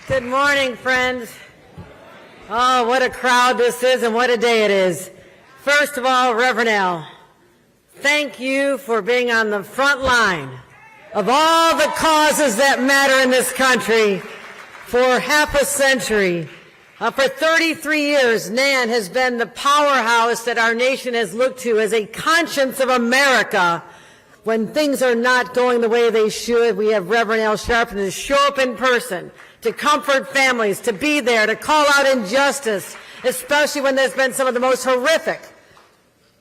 Good morning, friends. Oh, what a crowd this is and what a day it is. First of all, Reverend Al, thank you for being on the front line of all the causes that matter in this country for half a century. For 33 years, NAN has been the powerhouse that our nation has looked to as a conscience of America. When things are not going the way they should, we have Reverend Al Sharpton to show up in person, to comfort families, to be there, to call out injustice, especially when there's been some of the most horrific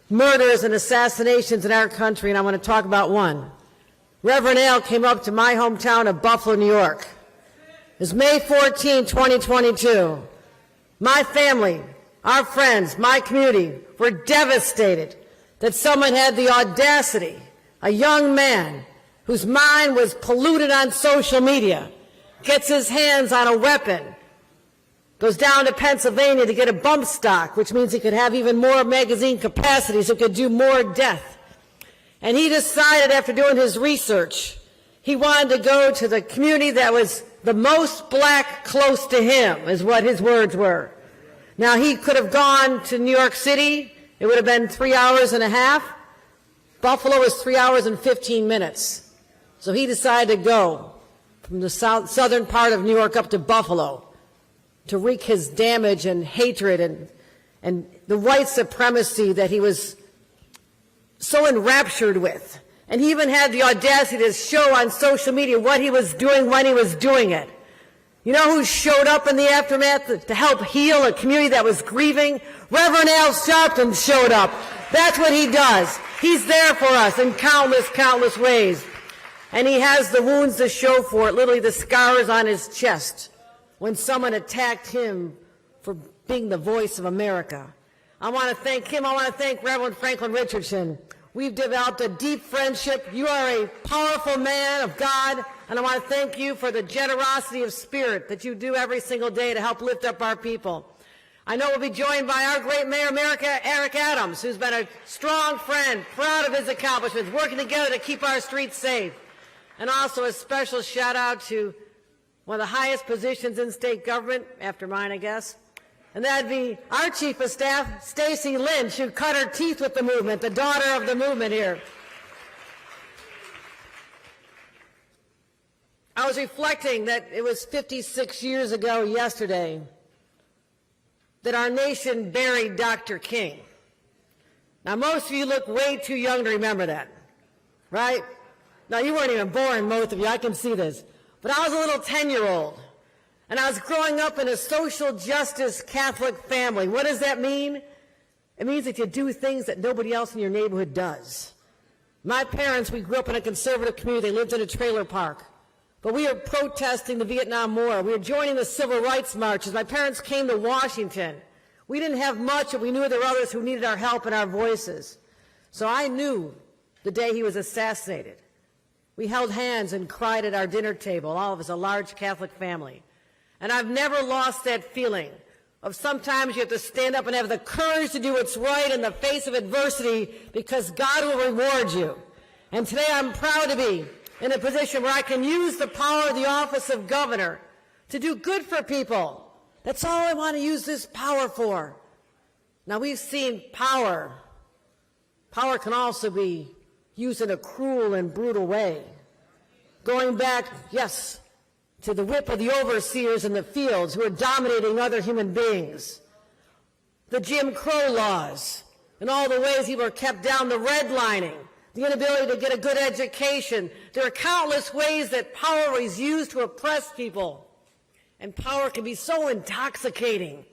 murders and assassinations in our country, and I want to talk about one. Reverend Al came up to my hometown of Buffalo, New York. It was May 14, 2022. My family, our friends, my community were devastated that someone had the audacity, a young man whose mind was polluted on social media, gets his hands on a weapon, goes down to Pennsylvania to get a bump stock, which means he could have even more magazine capacity so he could do more death. And he decided after doing his research, he wanted to go to the community that was the most black close to him, is what his words were. Now, he could have gone to New York City. It would have been 3 hours and a half. Buffalo was 3 hours and 15 minutes. So he decided to go from the southern part of New York up to Buffalo to wreak his damage and hatred and the white supremacy that he was so enraptured with. And he even had the audacity to show on social media what he was doing when he was doing it. You know who showed up in the aftermath to help heal a community that was grieving? Reverend Al Sharpton showed up. That's what he does. He's there for us in countless, countless ways. And he has the wounds to show for it, literally the scars on his chest when someone attacked him for being the voice of America. I want to thank him. I want to thank Reverend Franklin Richardson. We've developed a deep friendship. You are a powerful man of God, and I want to thank you for the generosity of spirit that you do every single day to help lift up our people. I know we'll be joined by our great Mayor of Eric Adams, who's been a strong friend, proud of his accomplishments, working together to keep our streets safe. And also a special shout out to one of the highest positions in state government, after mine, I guess, and that'd be our Chief of Staff, Stacey Lynch, who cut her teeth with the movement, the daughter of the movement here. I was reflecting that it was 56 years ago yesterday that our nation buried Dr. King. Now, most of you look way too young to remember that, right? Now, you weren't even born, most of you, I can see this. But I was a little 10-year-old. And I was growing up in a social justice Catholic family. What does that mean? It means that you do things that nobody else in your neighborhood does. My parents, we grew up in a conservative community. They lived in a trailer park. But we were protesting the Vietnam War. We were joining the civil rights marches. My parents came to Washington. We didn't have much, but we knew there were others who needed our help and our voices. So I knew the day he was assassinated. We held hands and cried at our dinner table, all of us, a large Catholic family. And I've never lost that feeling of sometimes you have to stand up and have the courage to do what's right in the face of adversity because God will reward you. And today I'm proud to be in a position where I can use the power of the office of governor to do good for people. That's all I want to use this power for. Now, we've seen power. Power can also be used in a cruel and brutal way. Going back, yes, to the whip of the overseers in the fields who are dominating other human beings, the Jim Crow laws, and all the ways people are kept down, the redlining, the inability to get a good education. There are countless ways that power is used to oppress people, and power can be so intoxicating.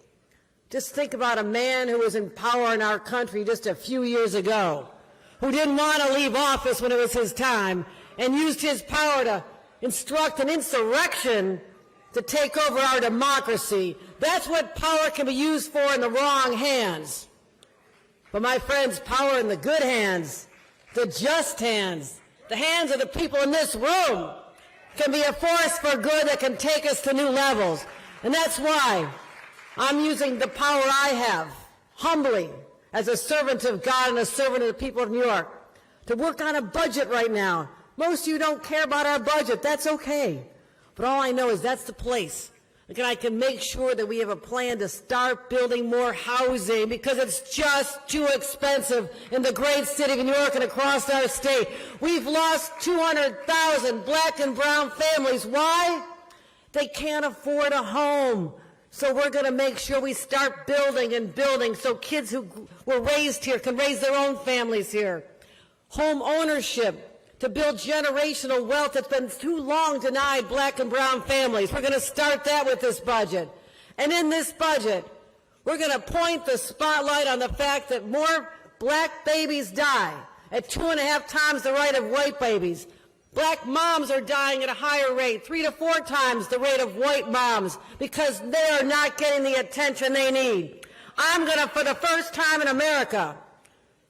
Just think about a man who was in power in our country just a few years ago, who didn't want to leave office when it was his time, and used his power to instruct an insurrection to take over our democracy. That's what power can be used for in the wrong hands. But my friends, power in the good hands, the just hands, the hands of the people in this room can be a force for good that can take us to new levels. And that's why I'm using the power I have, humbly, as a servant of God and a servant of the people of New York, to work on a budget right now. Most of you don't care about our budget. That's okay. But all I know is that's the place And I can make sure that we have a plan to start building more housing because it's just too expensive in the great city of New York and across our state. We've lost 200,000 black and brown families. Why? They can't afford a home. So we're going to make sure we start building and building so kids who were raised here can raise their own families here. Home ownership, to build generational wealth that's been too long denied black and brown families. We're going to start that with this budget. And in this budget, we're going to point the spotlight on the fact that more black babies die at 2.5 times the rate of white babies. Black moms are dying at a higher rate, 3 to 4 times the rate of white moms, because they are not getting the attention they need. I'm going to, for the first time in America,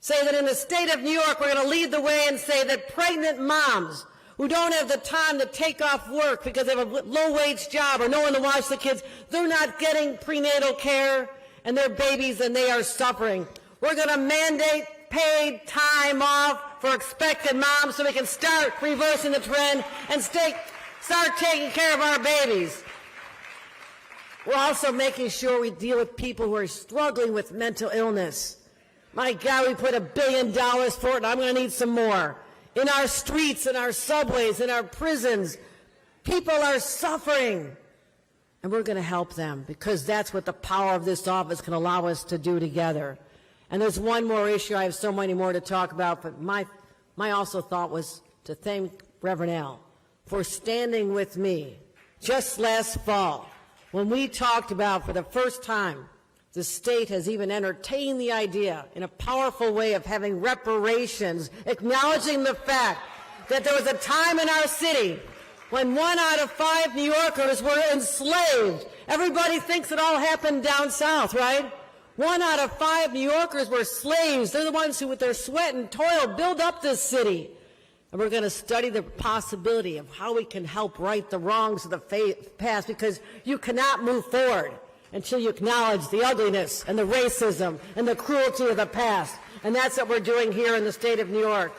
say that in the state of New York, we're going to lead the way and say that pregnant moms who don't have the time to take off work because they have a low-wage job or no one to watch the kids, they're not getting prenatal care, and their babies, and they are suffering. We're going to mandate paid time off for expectant moms so we can start reversing the trend and start taking care of our babies. We're also making sure we deal with people who are struggling with mental illness. My God, we put $1 billion for it, and I'm going to need some more. In our streets, in our subways, in our prisons, people are suffering. And we're going to help them because that's what the power of this office can allow us to do together. And there's one more issue. I have so many more to talk about, but my also thought was to thank Reverend Al for standing with me just last fall when we talked about, for the first time, the state has even entertained the idea in a powerful way of having reparations, acknowledging the fact that there was a time in our city when 1 out of 5 New Yorkers were enslaved. Everybody thinks it all happened down south, right? 1 out of 5 New Yorkers were slaves. They're the ones who, with their sweat and toil, build up this city. And we're going to study the possibility of how we can help right the wrongs of the past, because you cannot move forward until you acknowledge the ugliness and the racism and the cruelty of the past. And that's what we're doing here in the state of New York.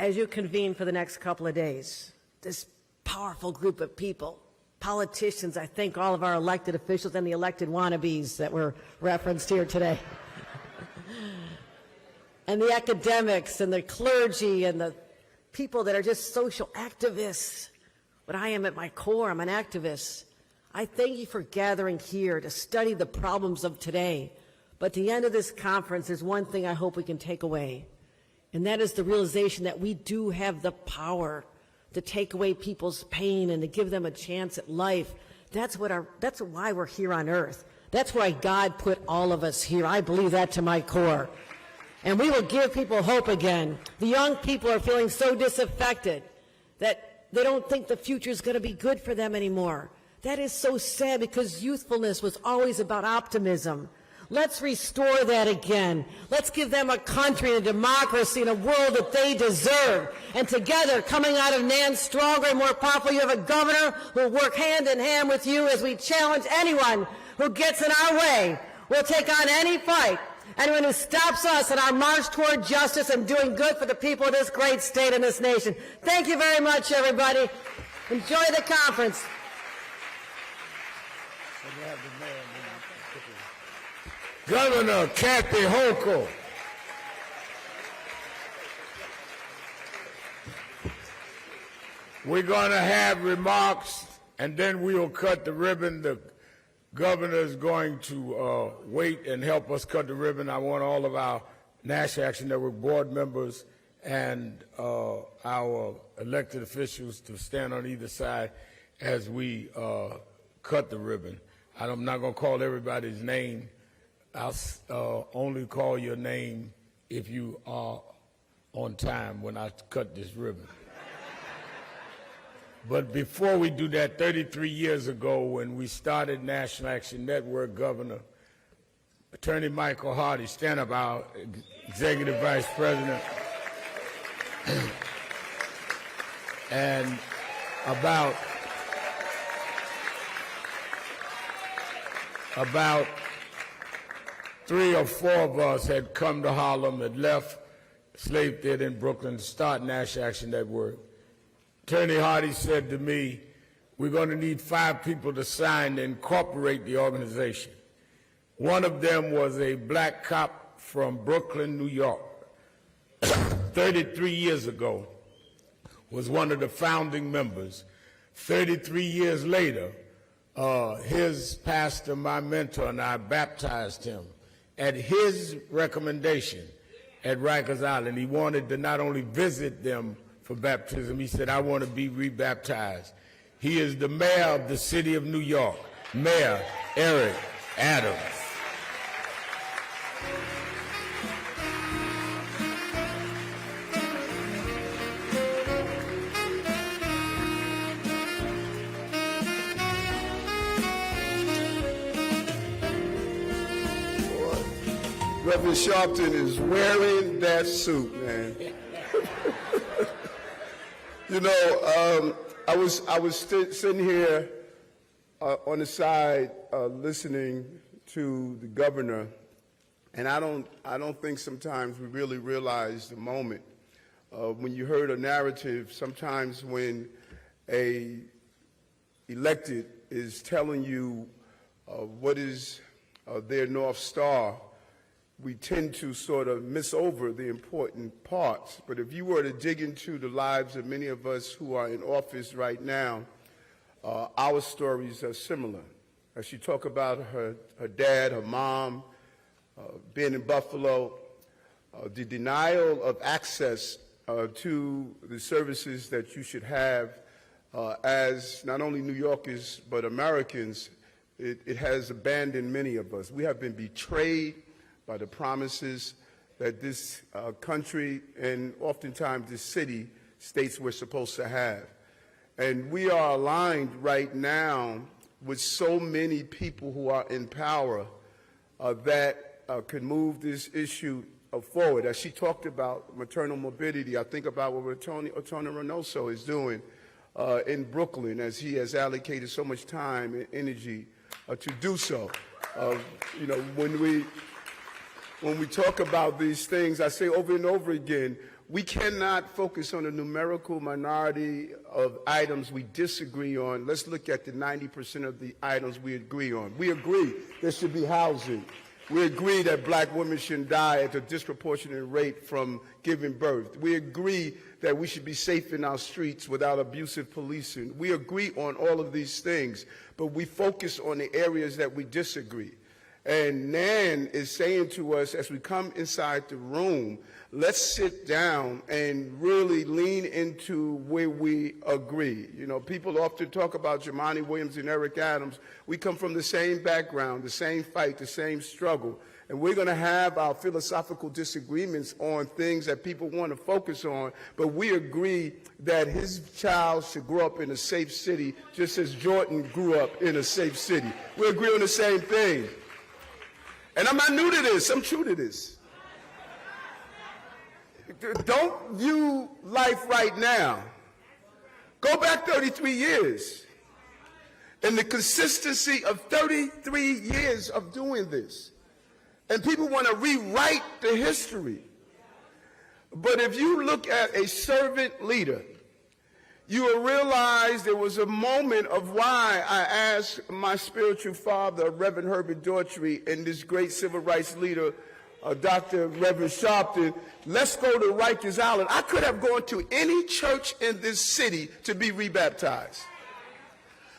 As you convene for the next couple of days, this powerful group of people, politicians, I thank all of our elected officials and the elected wannabes that were referenced here today, and the academics and the clergy and the people that are just social activists. But I am at my core, I'm an activist. I thank you for gathering here to study the problems of today. But at the end of this conference, there's one thing I hope we can take away, and that is the realization that we do have the power to take away people's pain and to give them a chance at life. That's why we're here on earth. That's why God put all of us here. I believe that to my core. And we will give people hope again. The young people are feeling so disaffected that they don't think the future is going to be good for them anymore. That is so sad, because youthfulness was always about optimism. Let's restore that again. Let's give them a country and a democracy and a world that they deserve. And together, coming out of NAN stronger and more powerful, you have a governor who will work hand in hand with you as we challenge anyone who gets in our way. We'll take on any fight, anyone who stops us in our march toward justice and doing good for the people of this great state and this nation. Thank you very much, everybody. Enjoy the conference. Governor Kathy Hochul. We're going to have remarks, and then we'll cut the ribbon. The governor is going to wait and help us cut the ribbon. I want all of our National Action Network board members and our elected officials to stand on either side as we cut the ribbon. I'm not going to call everybody's name. I'll only call your name if you are on time when I cut this ribbon. But before we do that, 33 years ago when we started National Action Network, Governor, Attorney Michael Hardy, stand up, our Executive Vice President, and about 3 or 4 of us had come to Harlem, had left Slave Theater in Brooklyn to start National Action Network. Attorney Hardy said to me, we're going to need 5 people to sign to incorporate the organization. One of them was a black cop from Brooklyn, New York. 33 years ago, was one of the founding members. 33 years later, his pastor, my mentor, and I baptized him at his recommendation at Rikers Island. He wanted to not only visit them for baptism, he said, I want to be rebaptized. He is the mayor of the city of New York, Mayor Eric Adams. Reverend Sharpton is wearing that suit, man. You know, I was sitting here on the side listening to the governor, and I don't think sometimes we really realize the moment when you heard a narrative. Sometimes when a elected is telling you what is their North Star, we tend to sort of miss over the important parts. But if you were to dig into the lives of many of us who are in office right now, our stories are similar. As she talked about her dad, her mom, being in Buffalo, the denial of access to the services that you should have as not only New Yorkers but Americans, it has abandoned many of us. We have been betrayed by the promises that this country and oftentimes this city states we're supposed to have. And we are aligned right now with so many people who are in power that could move this issue forward. As she talked about maternal morbidity, I think about what Tony Reynoso is doing in Brooklyn, as he has allocated so much time and energy to do so. You know, when we talk about these things, I say over and over again, we cannot focus on a numerical minority of items we disagree on. Let's look at the 90% of the items we agree on. We agree there should be housing. We agree that black women shouldn't die at a disproportionate rate from giving birth. We agree that we should be safe in our streets without abusive policing. We agree on all of these things, but we focus on the areas that we disagree. And NAN is saying to us as we come inside the room, let's sit down and really lean into where we agree. You know, people often talk about Jumaane Williams and Eric Adams. We come from the same background, the same fight, the same struggle. And we're going to have our philosophical disagreements on things that people want to focus on, but we agree that his child should grow up in a safe city just as Jordan grew up in a safe city. We agree on the same thing. And I'm not new to this, I'm true to this. Don't view life right now. Go back 33 years. And the consistency of 33 years of doing this. And people want to rewrite the history. But if you look at a servant leader, you will realize there was a moment of why I asked my spiritual father, Reverend Herbert Daughtry, and this great civil rights leader, Dr. Reverend Sharpton, let's go to Rikers Island. I could have gone to any church in this city to be rebaptized.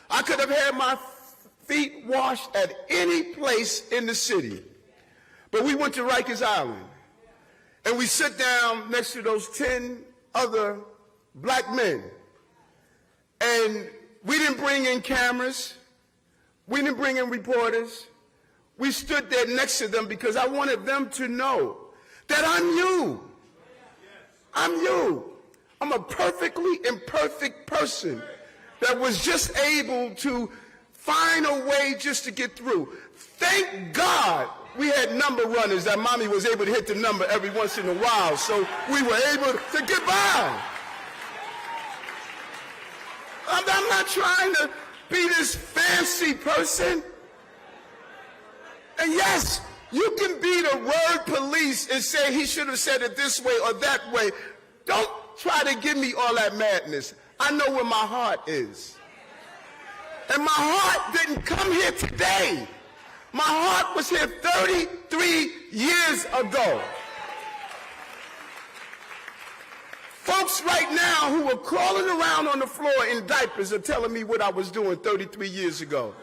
I could have had my feet washed at any place in the city. But we went to Rikers Island, and we sit down next to those 10 other black men. And we didn't bring in cameras. We didn't bring in reporters. We stood there next to them because I wanted them to know that I'm you. I'm you. I'm a perfectly imperfect person that was just able to find a way just to get through. Thank God we had number runners that mommy was able to hit the number every once in a while, so we were able to get by. I'm not trying to be this fancy person. And yes, you can be the word police and say he should have said it this way or that way. Don't try to give me all that madness. I know where my heart is. And my heart didn't come here today. My heart was here 33 years ago. Folks right now who are crawling around on the floor in diapers are telling me what I was doing 33 years ago.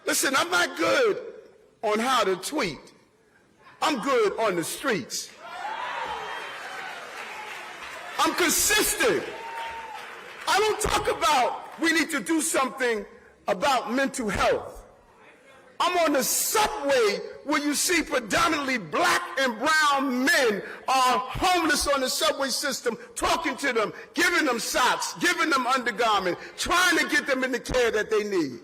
Listen, I'm not good on how to tweet. I'm good on the streets. I'm consistent. I don't talk about we need to do something about mental health. I'm on the subway where you see predominantly black and brown men are homeless on the subway system, talking to them, giving them socks, giving them undergarments, trying to get them in the care that they need.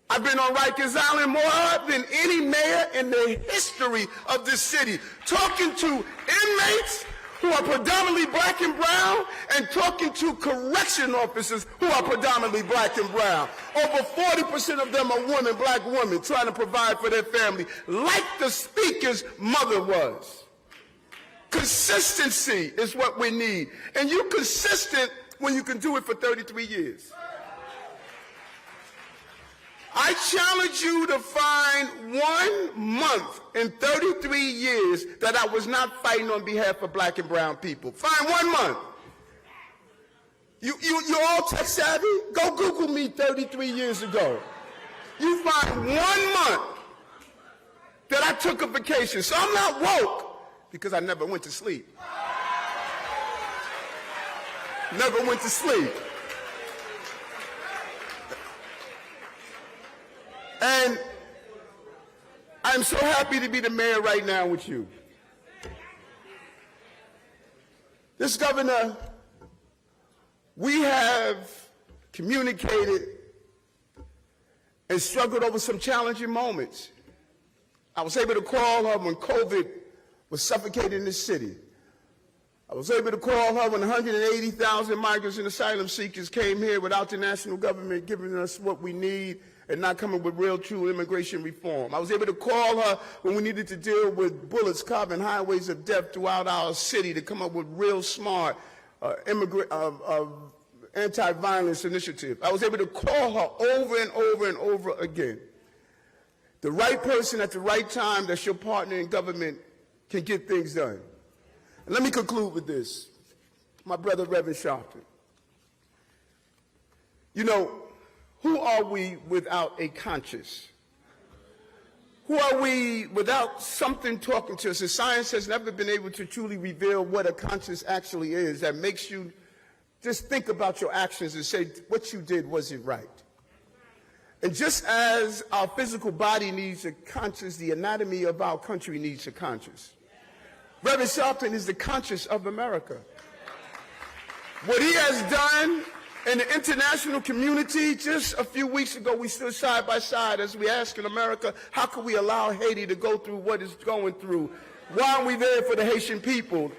I've been on Rikers Island more than any mayor in the history of this city, talking to inmates who are predominantly black and brown, and talking to correction officers who are predominantly black and brown. Over 40% of them are women, black women, trying to provide for their family, like the speaker's mother was. Consistency is what we need. And you're consistent when you can do it for 33 years. I challenge you to find 1 month in 33 years that I was not fighting on behalf of black and brown people. Find 1 month. You're all tech savvy? Go Google me 33 years ago. You find 1 month that I took a vacation. So I'm not woke because I never went to sleep. Never went to sleep. And I'm so happy to be the mayor right now with you. This governor, we have communicated and struggled over some challenging moments. I was able to call her when COVID was suffocating this city. I was able to call her when 180,000 migrants and asylum seekers came here without the national government giving us what we need and not coming with real, true immigration reform. I was able to call her when we needed to deal with bullets carving highways of death throughout our city to come up with real smart anti-violence initiative. I was able to call her over and over and over again. The right person at the right time that's your partner in government can get things done. And let me conclude with this. My brother, Reverend Sharpton. You know, who are we without a conscience? Who are we without something talking to us? And science has never been able to truly reveal what a conscience actually is that makes you just think about your actions and say, what you did wasn't right. And just as our physical body needs a conscience, the anatomy of our country needs a conscience. Reverend Sharpton is the conscience of America. What he has done in the international community, just a few weeks ago, we stood side by side as we asked in America, how can we allow Haiti to go through what it's going through? Why aren't we there for the Haitian people?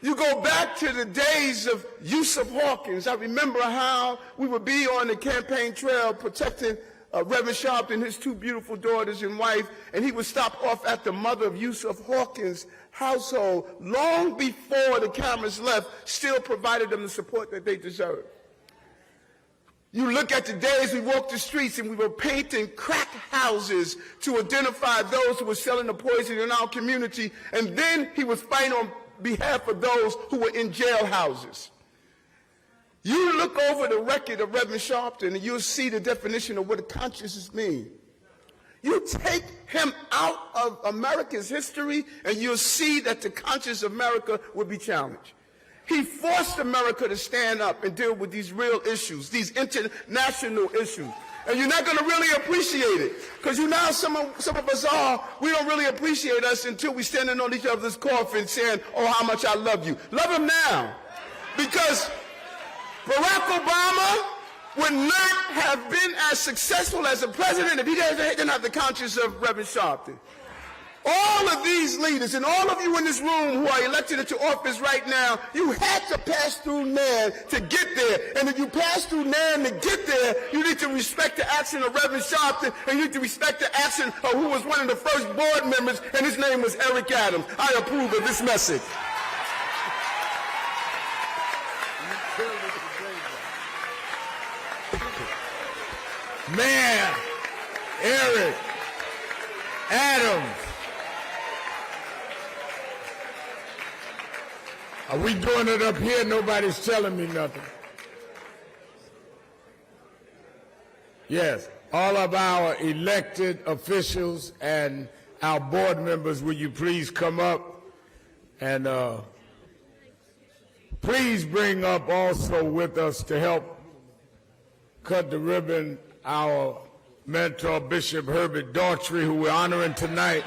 You go back to the days of Yusuf Hawkins. I remember how we would be on the campaign trail protecting Reverend Sharpton, his two beautiful daughters and wife, and he would stop off at the mother of Yusuf Hawkins' household long before the cameras left, still provided them the support that they deserve. You look at the days we walked the streets and we were painting crack houses to identify those who were selling the poison in our community, and then he was fighting on behalf of those who were in jailhouses. You look over the record of Reverend Sharpton and you'll see the definition of what a conscience means. You take him out of America's history and you'll see that the conscience of America will be challenged. He forced America to stand up and deal with these real issues, these international issues. And you're not going to really appreciate it. Because you know some of us are, we don't really appreciate us until we're standing on each other's coffin saying, oh, how much I love you. Love him now. Because Barack Obama would not have been as successful as a president if he didn't have the conscience of Reverend Sharpton. All of these leaders and all of you in this room who are elected into office right now, you had to pass through NAN to get there. And if you pass through NAN to get there, you need to respect the action of Reverend Sharpton, and you need to respect the action of who was one of the first board members, and his name was Eric Adams. I approve of this message. Mayor Eric Adams. Are we doing it up here? Nobody's telling me nothing. Yes, all of our elected officials and our board members, will you please come up and please bring up also with us to help cut the ribbon our mentor, Bishop Herbert Daughtry, who we're honoring tonight.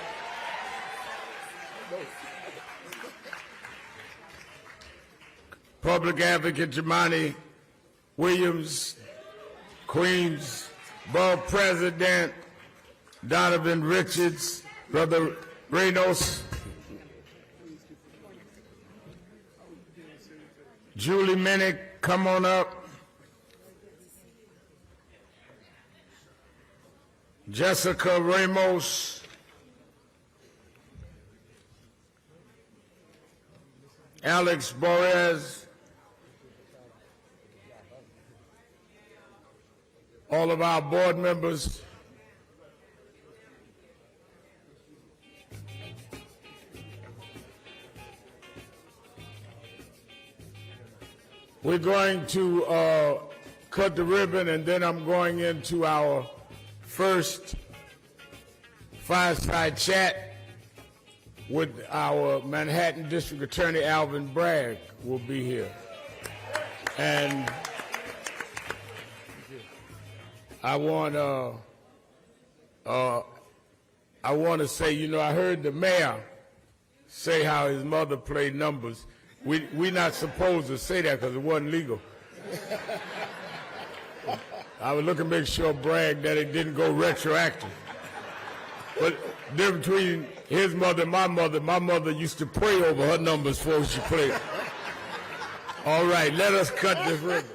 Public Advocate Jemani Williams, Queens Borough President Donovan Richards, Brother Reynos, Julie Minnick, come on up. Jessica Ramos, Alex Borez, all of our board members, we're going to cut the ribbon, and then I'm going into our first fireside chat with our Manhattan District Attorney Alvin Bragg will be here. And I want to say, you know, I heard the mayor say how his mother played numbers. We're not supposed to say that because it wasn't legal. I was looking to make sure, Bragg, that it didn't go retroactive. But the difference between his mother and my mother used to pray over her numbers before she played. All right, let us cut this ribbon.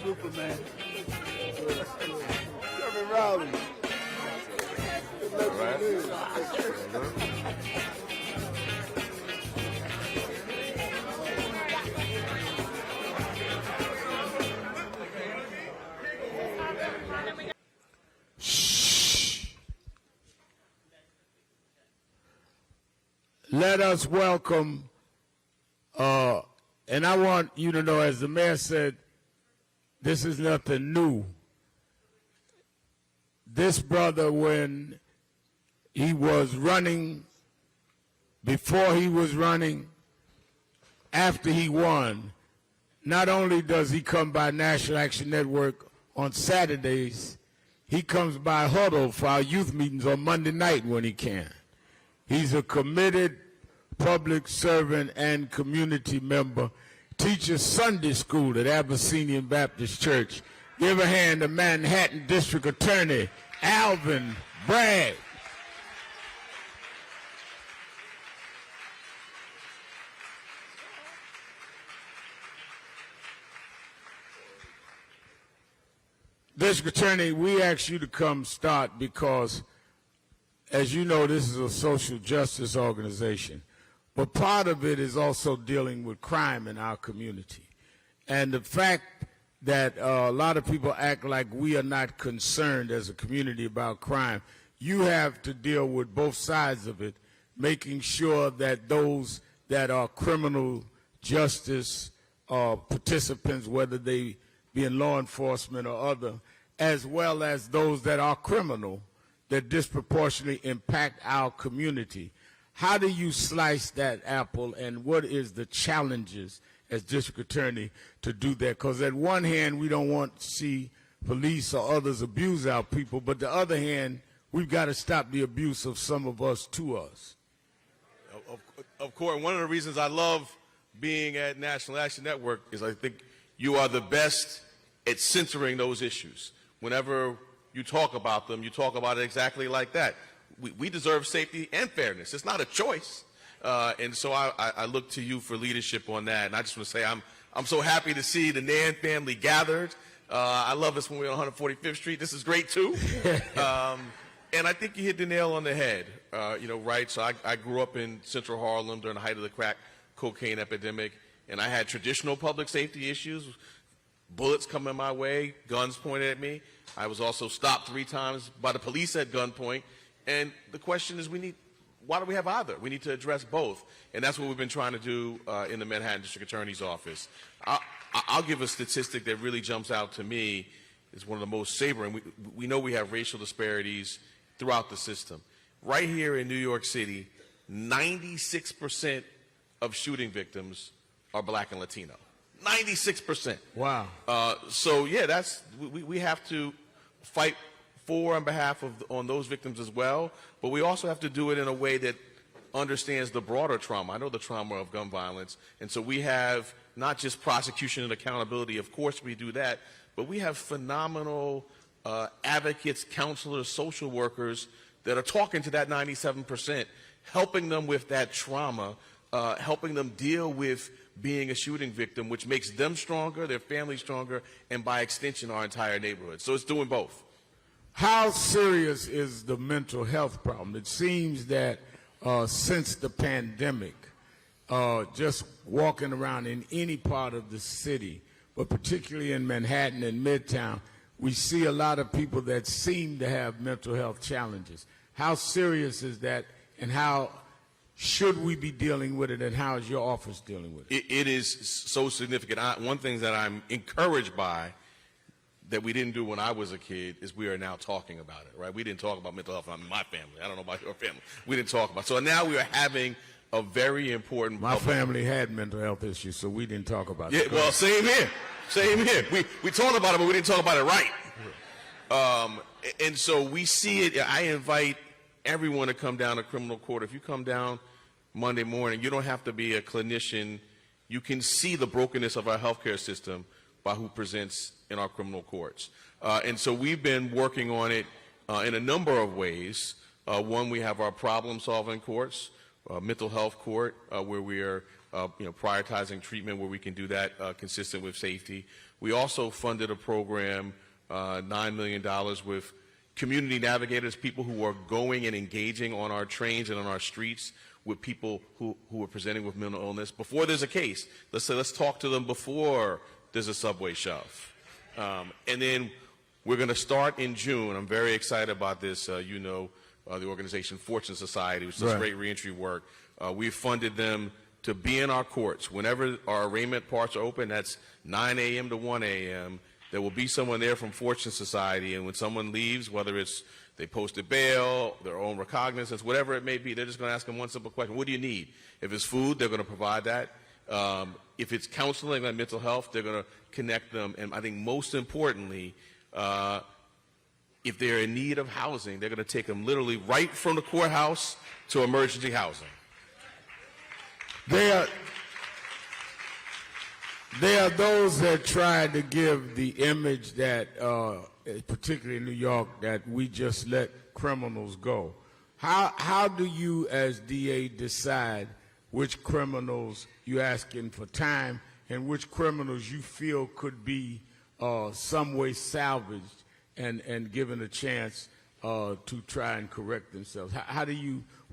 Superman. Kevin Rowley. Shh. Let us welcome, and I want you to know, as the mayor said, this is nothing new. This brother, when he was running, before he was running, after he won, not only does he come by National Action Network on Saturdays, he comes by Huddle for our youth meetings on Monday night when he can. He's a committed public servant and community member. Teaches Sunday school at Abyssinian Baptist Church. Give a hand to Manhattan District Attorney Alvin Bragg. District Attorney, we asked you to come start because, as you know, this is a social justice organization. But part of it is also dealing with crime in our community. And the fact that a lot of people act like we are not concerned as a community about crime, you have to deal with both sides of it, making sure that those that are criminal justice participants, whether they be in law enforcement or other, as well as those that are criminal, that disproportionately impact our community. How do you slice that apple, and what is the challenges as district attorney to do that? Because at one hand, we don't want to see police or others abuse our people, but the other hand, we've got to stop the abuse of some of us to us. Of course, one of the reasons I love being at National Action Network is I think you are the best at centering those issues. Whenever you talk about them, you talk about it exactly like that. We deserve safety and fairness. It's not a choice. And so I look to you for leadership on that. And I just want to say I'm so happy to see the NAN family gathered. I love this when we're on 145th Street. This is great, too. And I think you hit the nail on the head, right? So I grew up in Central Harlem during the height of the crack cocaine epidemic, and I had traditional public safety issues, bullets coming my way, guns pointed at me. I was also stopped 3 times by the police at gunpoint. And the question is, why do we have either? We need to address both. And that's what we've been trying to do in the Manhattan District Attorney's Office. I'll give a statistic that really jumps out to me. It's one of the most sobering. We know we have racial disparities throughout the system. Right here in New York City, 96% of shooting victims are black and Latino. 96%. Wow. So yeah, we have to fight for on behalf of on those victims as well, but we also have to do it in a way that understands the broader trauma. I know the trauma of gun violence, and so we have not just prosecution and accountability. Of course we do that, but we have phenomenal advocates, counselors, social workers that are talking to that 97%, helping them with that trauma, helping them deal with being a shooting victim, which makes them stronger, their family stronger, and by extension, our entire neighborhood. So it's doing both. How serious is the mental health problem? It seems that since the pandemic, just walking around in any part of the city, but particularly in Manhattan and Midtown, we see a lot of people that seem to have mental health challenges. How serious is that, and how should we be dealing with it, and how is your office dealing with it? It is so significant. One thing that I'm encouraged by that we didn't do when I was a kid is we are now talking about it, right? We didn't talk about mental health in my family. I don't know about your family. We didn't talk about it. So now we are having a very important... My family had mental health issues, so we didn't talk about it. Yeah, well, same here. Same here. We talked about it, but we didn't talk about it right. And so we see it. I invite everyone to come down to criminal court. If you come down Monday morning, you don't have to be a clinician. You can see the brokenness of our healthcare system by who presents in our criminal courts. And so we've been working on it in a number of ways. One, we have our problem-solving courts, mental health court, where we are prioritizing treatment where we can do that consistent with safety. We also funded a program, $9 million, with community navigators, people who are going and engaging on our trains and on our streets with people who are presenting with mental illness. Before there's a case, let's talk to them before there's a subway shove. And then we're going to start in June. I'm very excited about this. The organization Fortune Society, which does great reentry work. We've funded them to be in our courts. Whenever our arraignment parts are open, that's 9 a.m. to 1 a.m., there will be someone there from Fortune Society, and when someone leaves, whether it's they posted bail, their own recognizance, whatever it may be, they're just going to ask them one simple question: what do you need? If it's food, they're going to provide that. If it's counseling and mental health, they're going to connect them. And I think most importantly, if they're in need of housing, they're going to take them literally right from the courthouse to emergency housing. There are those that try to give the image that, particularly in New York, that we just let criminals go. How do you, as DA, decide which criminals you're asking for time and which criminals you feel could be some way salvaged and given a chance to try and correct themselves?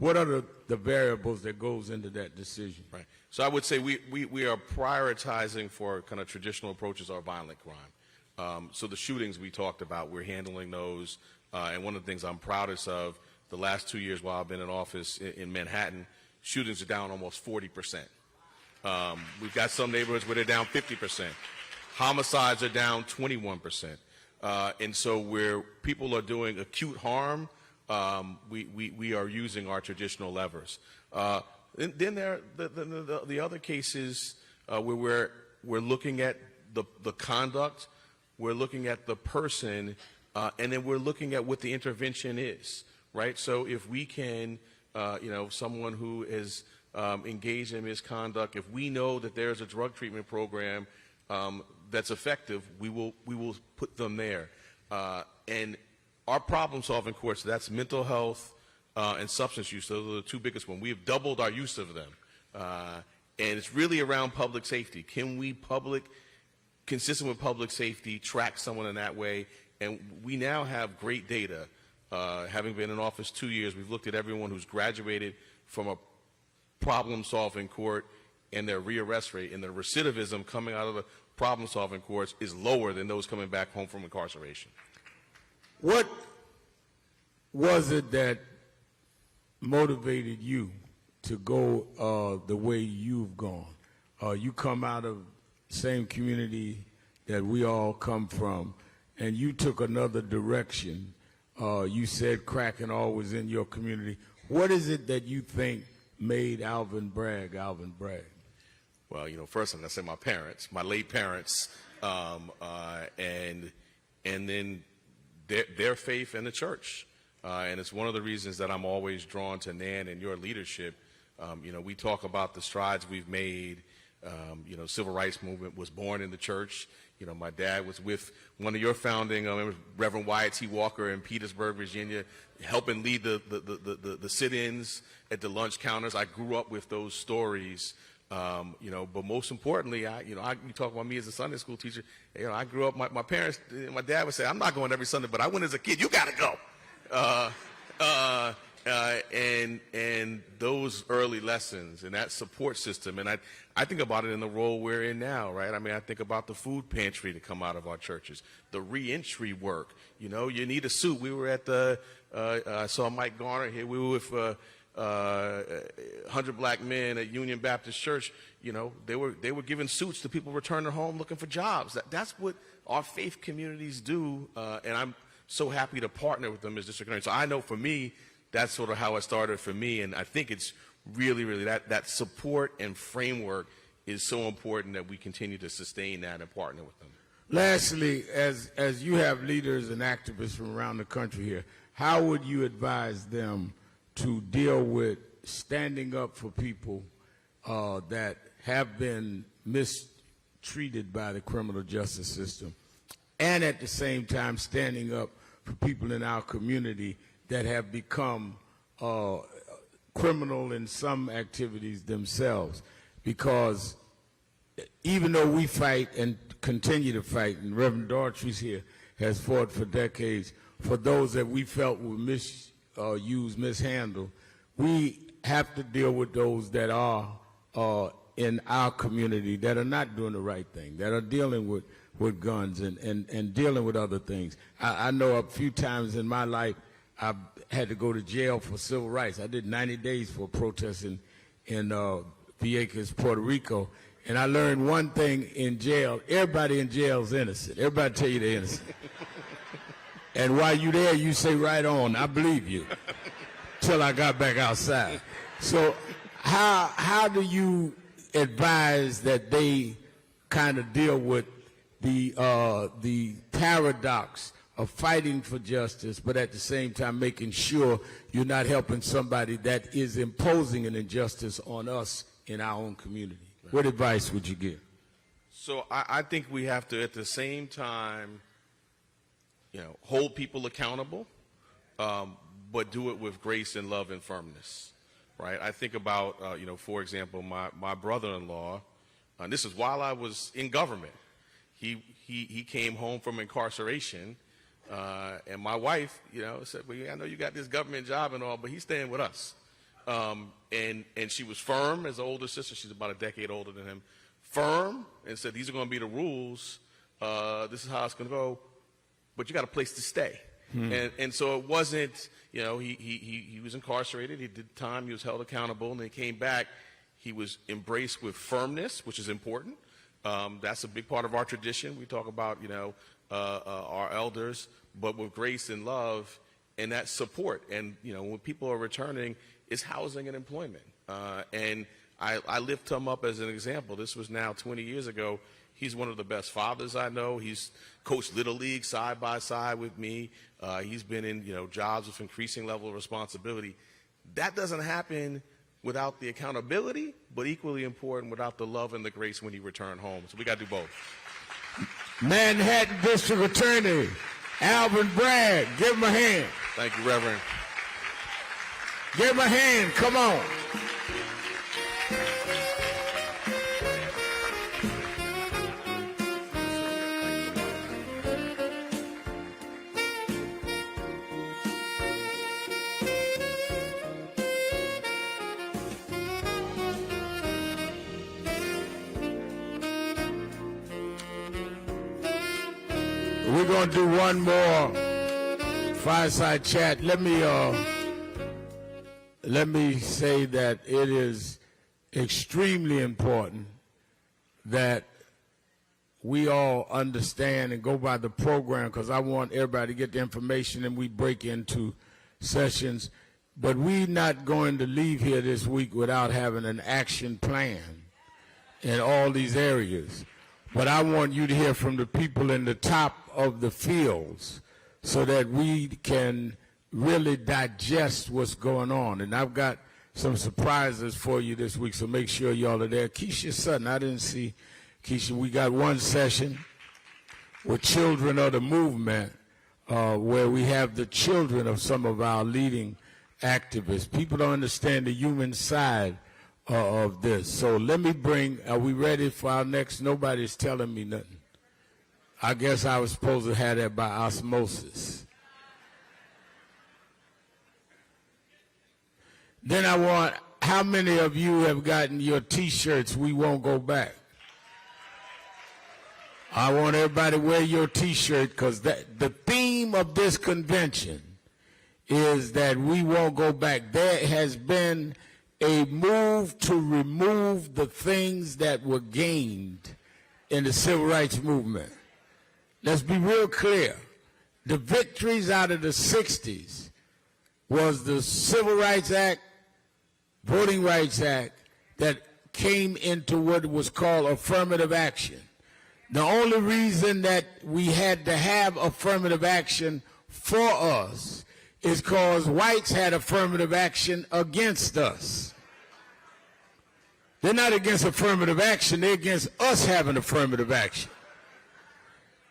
What are the variables that goes into that decision? Right. So I would say we are prioritizing for kind of traditional approaches or violent crime. So the shootings we talked about, we're handling those. And one of the things I'm proudest of, the last 2 years while I've been in office in Manhattan, shootings are down almost 40%. We've got some neighborhoods where they're down 50%. Homicides are down 21%. And so where people are doing acute harm, we are using our traditional levers. Then there are the other cases where we're looking at the conduct, we're looking at the person, and then we're looking at what the intervention is, right? So if we can, someone who is engaged in misconduct, if we know that there's a drug treatment program that's effective, we will put them there. And our problem-solving courts, that's mental health and substance use. Those are the two biggest ones. We have doubled our use of them. And it's really around public safety. Can we consistent with public safety, track someone in that way? And we now have great data. Having been in office 2 years, we've looked at everyone who's graduated from a problem-solving court, and their rearrest rate and the recidivism coming out of the problem-solving courts is lower than those coming back home from incarceration. What was it that motivated you to go the way you've gone? You come out of the same community that we all come from, and you took another direction. You said cracking always in your community. What is it that you think made Alvin Bragg Alvin Bragg? Well, first I'm going to say my parents, my late parents, and then their faith in the church. And it's one of the reasons that I'm always drawn to NAN and your leadership. We talk about the strides we've made. Civil rights movement was born in the church. My dad was with one of your founding, Reverend Wyatt T. Walker in Petersburg, Virginia, helping lead the sit-ins at the lunch counters. I grew up with those stories. But most importantly, you talk about me as a Sunday school teacher. I grew up, my parents, my dad would say, I'm not going every Sunday, but I went as a kid. You got to go. And those early lessons and that support system, and I think about it in the role we're in now, right? I think about the food pantry to come out of our churches, the reentry work. You need a suit. We were at I saw Mike Garner here. We were with 100 black men at Union Baptist Church. They were giving suits to people returning home looking for jobs. That's what our faith communities do, and I'm so happy to partner with them as district attorney. So I know for me, that's sort of how it started for me, and I think it's really that support and framework is so important that we continue to sustain that and partner with them. Lastly, as you have leaders and activists from around the country here, how would you advise them to deal with standing up for people that have been mistreated by the criminal justice system, and at the same time standing up for people in our community that have become criminal in some activities themselves? Because even though we fight and continue to fight, and Reverend Daughtry's here has fought for decades for those that we felt were misused, mishandled, we have to deal with those that are in our community that are not doing the right thing, that are dealing with guns and dealing with other things. I know a few times in my life I've had to go to jail for civil rights. I did 90 days for protesting in Vieques, Puerto Rico, and I learned one thing in jail: everybody in jail is innocent. Everybody tell you they're innocent. And while you're there, you say, right on, I believe you, till I got back outside. So how do you advise that they kind of deal with the paradox of fighting for justice, but at the same time making sure you're not helping somebody that is imposing an injustice on us in our own community? What advice would you give? So I think we have to, at the same time, hold people accountable, but do it with grace and love and firmness, right? I think about, for example, my brother-in-law, and this is while I was in government. He came home from incarceration, and my wife, said, well, I know you got this government job and all, but he's staying with us. And she was firm as an older sister. She's about a decade older than him. Firm, and said, these are going to be the rules. This is how it's going to go. But you got a place to stay. And so it wasn't, he was incarcerated. He did time. He was held accountable. And then he came back. He was embraced with firmness, which is important. That's a big part of our tradition. We talk about, our elders, but with grace and love and that support. And, when people are returning, it's housing and employment. And I lift him up as an example. This was now 20 years ago. He's one of the best fathers I know. He's coached Little League side by side with me. He's been in, jobs with increasing level of responsibility. That doesn't happen without the accountability, but equally important, without the love and the grace when you return home. So we got to do both. Manhattan District Attorney Alvin Bragg, give him a hand. Thank you, Reverend. Give him a hand, come on. We're going to do one more fireside chat. Let me say that it is extremely important that we all understand and go by the program, because I want everybody to get the information and we break into sessions. But we're not going to leave here this week without having an action plan in all these areas. But I want you to hear from the people in the top of the fields so that we can really digest what's going on. And I've got some surprises for you this week, so make sure y'all are there. Keisha Sutton, I didn't see Keisha. We got one session with Children of the Movement where we have the children of some of our leading activists. People don't understand the human side of this. So let me bring, are we ready for our next? Nobody's telling me nothing. I guess I was supposed to have that by osmosis. Then I want, how many of you have gotten your T-shirts, "We Won't Go Back"? I want everybody to wear your T-shirt, because the theme of this convention is that we won't go back. There has been a move to remove the things that were gained in the civil rights movement. Let's be real clear. The victories out of the 60s was the Civil Rights Act, Voting Rights Act, that came into what was called affirmative action. The only reason that we had to have affirmative action for us is because whites had affirmative action against us. They're not against affirmative action, they're against us having affirmative action.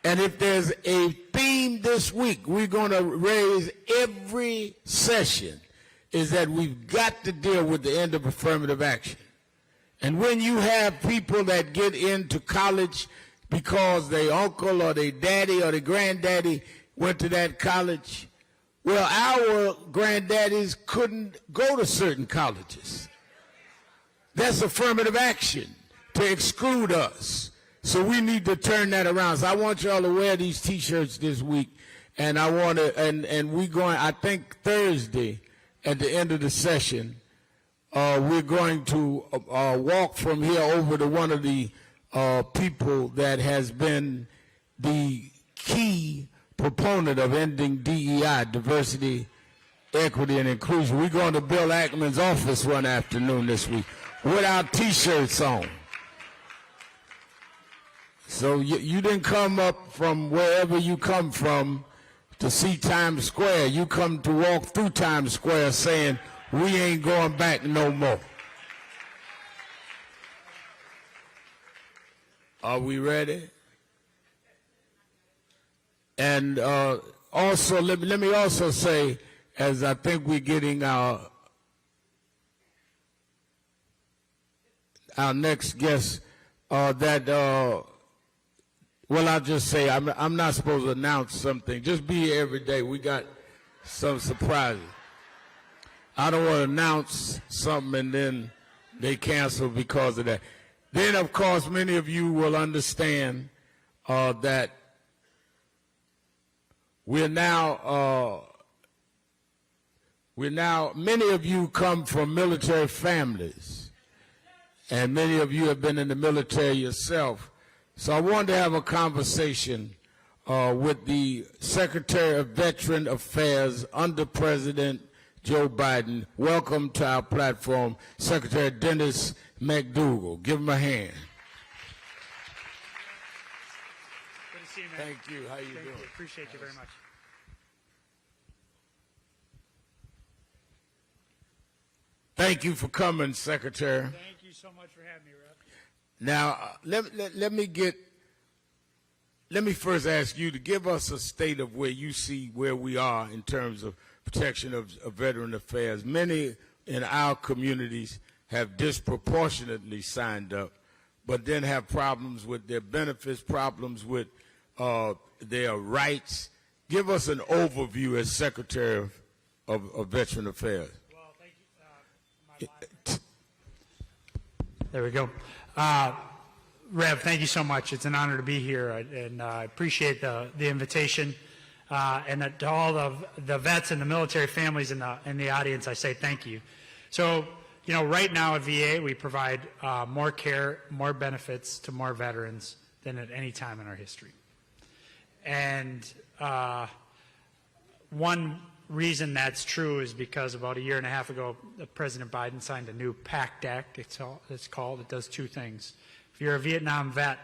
And if there's a theme this week we're going to raise every session, is that we've got to deal with the end of affirmative action. And when you have people that get into college because their uncle or their daddy or their granddaddy went to that college, well, our granddaddies couldn't go to certain colleges. That's affirmative action to exclude us. So we need to turn that around. So I want y'all to wear these T-shirts this week, and I want to, and we're going, I think Thursday at the end of the session, we're going to walk from here over to one of the people that has been the key proponent of ending DEI, diversity, equity, and inclusion. We're going to Bill Ackman's office one afternoon this week with our T-shirts on. So you didn't come up from wherever you come from to see Times Square. You come to walk through Times Square saying, we ain't going back no more. Are we ready? And also, let me also say, as I think we're getting our next guest, well, I'll just say, I'm not supposed to announce something. Just be here every day. We got some surprises. I don't want to announce something and then they cancel because of that. Then, of course, many of you will understand that many of you come from military families, and many of you have been in the military yourself. So I wanted to have a conversation with the Secretary of Veteran Affairs under President Joe Biden. Welcome to our platform, Secretary Dennis McDougal. Give him a hand. man. Thank you. How you Thank doing? you. Appreciate you very much. Thank you for coming, Secretary. Thank you so much for having me, Rev. Now, let me first ask you to give us a state of where you see where we are in terms of protection of veteran affairs. Many in our communities have disproportionately signed up, but then have problems with their benefits, problems with their rights. Give us an overview as Secretary of Veteran Affairs. Well, thank you. There we go. Rev, thank you so much. It's an honor to be here, and I appreciate the invitation. And to all of the vets and the military families in the audience, I say thank you. So, you know, right now at VA, we provide more care, more benefits to more veterans than at any time in our history. And one reason that's true is because about a year and a half ago, President Biden signed a new PACT Act, it's called. It does two things. If you're a Vietnam vet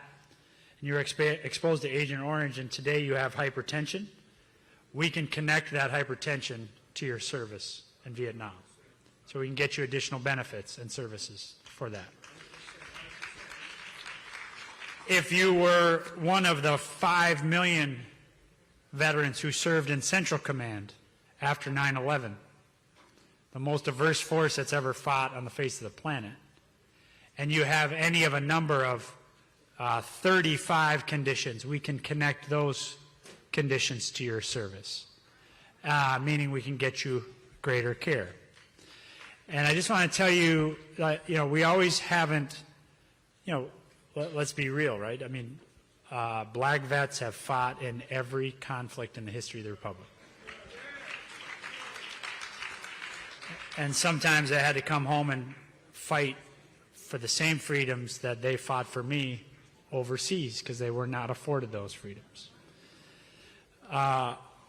and you're exposed to Agent Orange and today you have hypertension, we can connect that hypertension to your service in Vietnam. So we can get you additional benefits and services for that. If you were one of the 5 million veterans who served in Central Command after 9/11, the most diverse force that's ever fought on the face of the planet, and you have any of a number of 35 conditions, we can connect those conditions to your service, meaning we can get you greater care. And I just want to tell you, you know, we always haven't, you know, let's be real, right? I mean, black vets have fought in every conflict in the history of the Republic. And sometimes I had to come home and fight for the same freedoms that they fought for me overseas because they were not afforded those freedoms.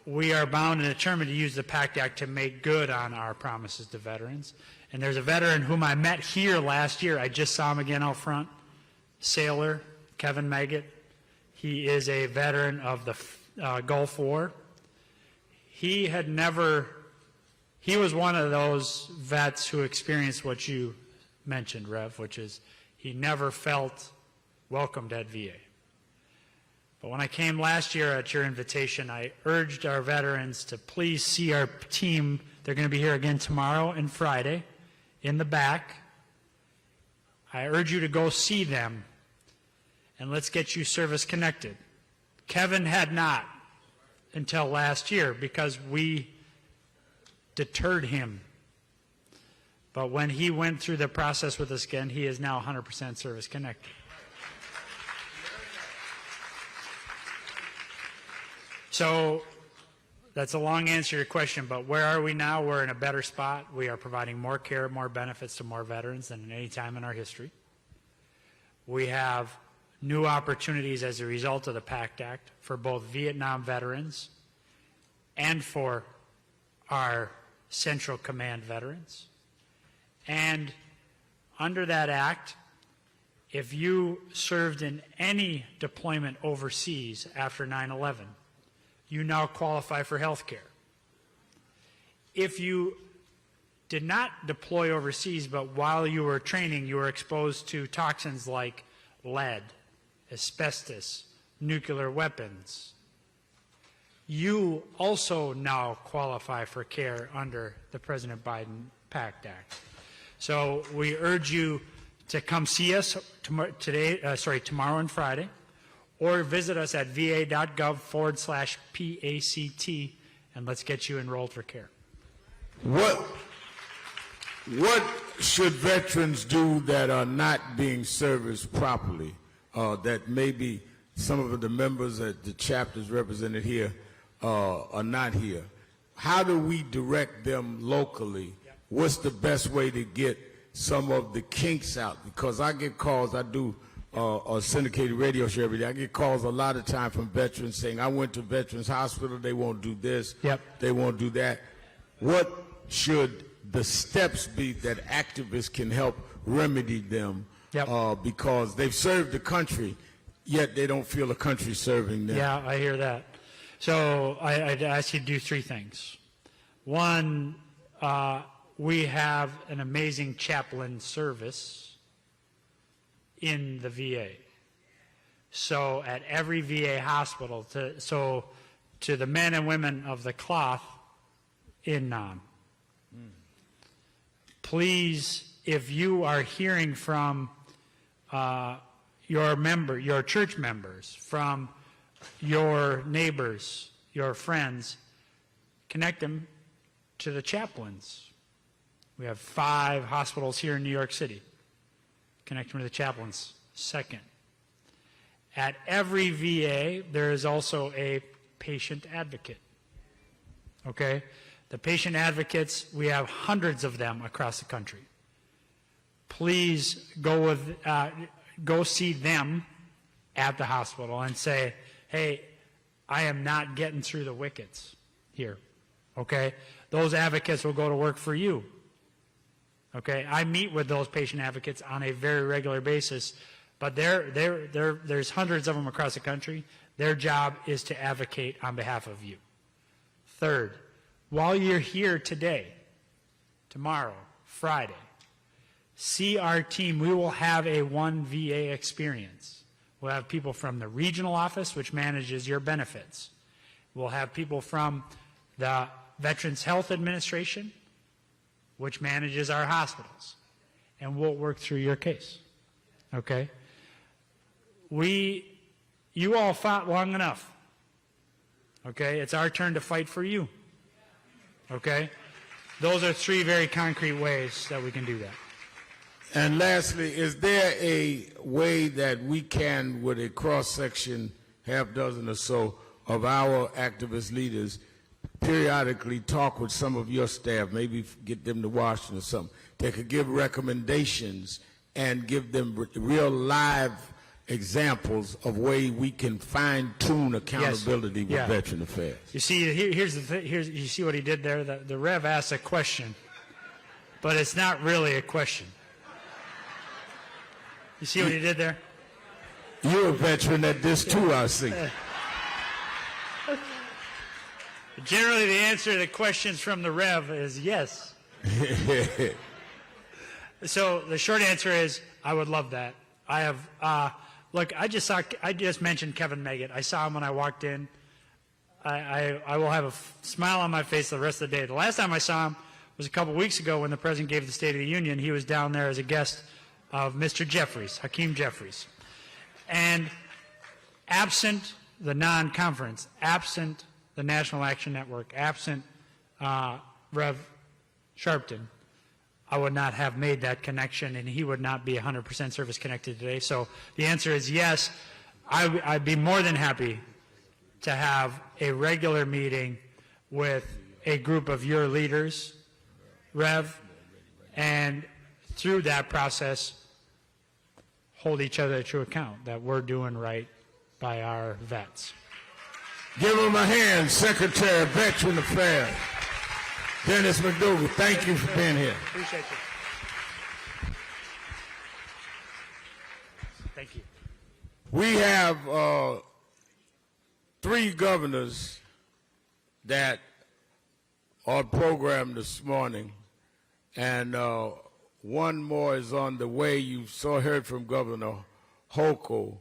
We are bound and determined to use the PACT Act to make good on our promises to veterans. And there's a veteran whom I met here last year. I just saw him again out front, sailor Kevin Maggot. He is a veteran of the Gulf War. He was one of those vets who experienced what you mentioned, Rev, which is he never felt welcomed at VA. But when I came last year at your invitation, I urged our veterans to please see our team. They're going to be here again tomorrow and Friday in the back. I urge you to go see them, and let's get you service connected. Kevin had not until last year because we deterred him. But when he went through the process with us again, he is now 100% service connected. So that's a long answer to your question, but where are we now? We're in a better spot. We are providing more care, more benefits to more veterans than at any time in our history. We have new opportunities as a result of the PACT Act for both Vietnam veterans and for our Central Command veterans. And under that act, if you served in any deployment overseas after 9/11, you now qualify for health care. If you did not deploy overseas, but while you were training, you were exposed to toxins like lead, asbestos, nuclear weapons, you also now qualify for care under the President Biden PACT Act. So we urge you to come see us tomorrow and Friday, or visit us at va.gov/PACT, and let's get you enrolled for care. What should veterans do that are not being serviced properly, that maybe some of the members at the chapters represented here are not here? How do we direct them locally? What's the best way to get some of the kinks out? Because I get calls, I do a syndicated radio show every day. I get calls a lot of time from veterans saying, I went to Veterans Hospital, they won't do this, they won't do that. What should the steps be that activists can help remedy them? Because they've served the country yet they don't feel the country serving them. Yeah, I hear that. So I'd ask you to do three things. One, we have an amazing chaplain service in the VA. So at every VA hospital, to the men and women of the cloth in NAN, please, if you are hearing from your church members, from your neighbors, your friends, connect them to the chaplains. We have 5 hospitals here in New York City. Connect them to the chaplains. Second, at every VA, there is also a patient advocate. Okay? The patient advocates, we have hundreds of them across the country. Please go see them at the hospital and say, hey, I am not getting through the wickets here. Okay? Those advocates will go to work for you. Okay? I meet with those patient advocates on a very regular basis, but there's hundreds of them across the country. Their job is to advocate on behalf of you. Third, while you're here today, tomorrow, Friday, see our team. We will have a one VA experience. We'll have people from the regional office, which manages your benefits. We'll have people from the Veterans Health Administration, which manages our hospitals. And we'll work through your case. Okay? You all fought long enough. Okay? It's our turn to fight for you. Okay? Those are 3 very concrete ways that we can do that. And lastly, is there a way that we can, with a cross-section, half dozen or so, of our activist leaders, periodically talk with some of your staff, maybe get them to Washington or something, they could give recommendations and give them real live examples of way we can fine-tune accountability with Veteran Affairs? You see, here's the thing. You see what he did there? The Rev asked a question, but it's not really a question. You see what he did there? You're a veteran at this too, I see. Generally, the answer to the questions from the Rev is yes. So the short answer is, I would love that. I have, look, I just mentioned Kevin Meggett. I saw him when I walked in. I will have a smile on my face the rest of the day. The last time I saw him was a couple weeks ago when the President gave the State of the Union. He was down there as a guest of Mr. Jeffries, Hakeem Jeffries. And absent the non-conference, absent the National Action Network, absent Rev Sharpton, I would not have made that connection, and he would not be 100% service connected today. So the answer is yes. I'd be more than happy to have a regular meeting with a group of your leaders, Rev, and through that process, hold each other to account that we're doing right by our vets. Give him a hand, Secretary of Veteran Affairs, Dennis McDougal. Thank you for being here. Appreciate you. Thank you. We have 3 governors that are programmed this morning, and one more is on the way. You heard from Governor Hochul.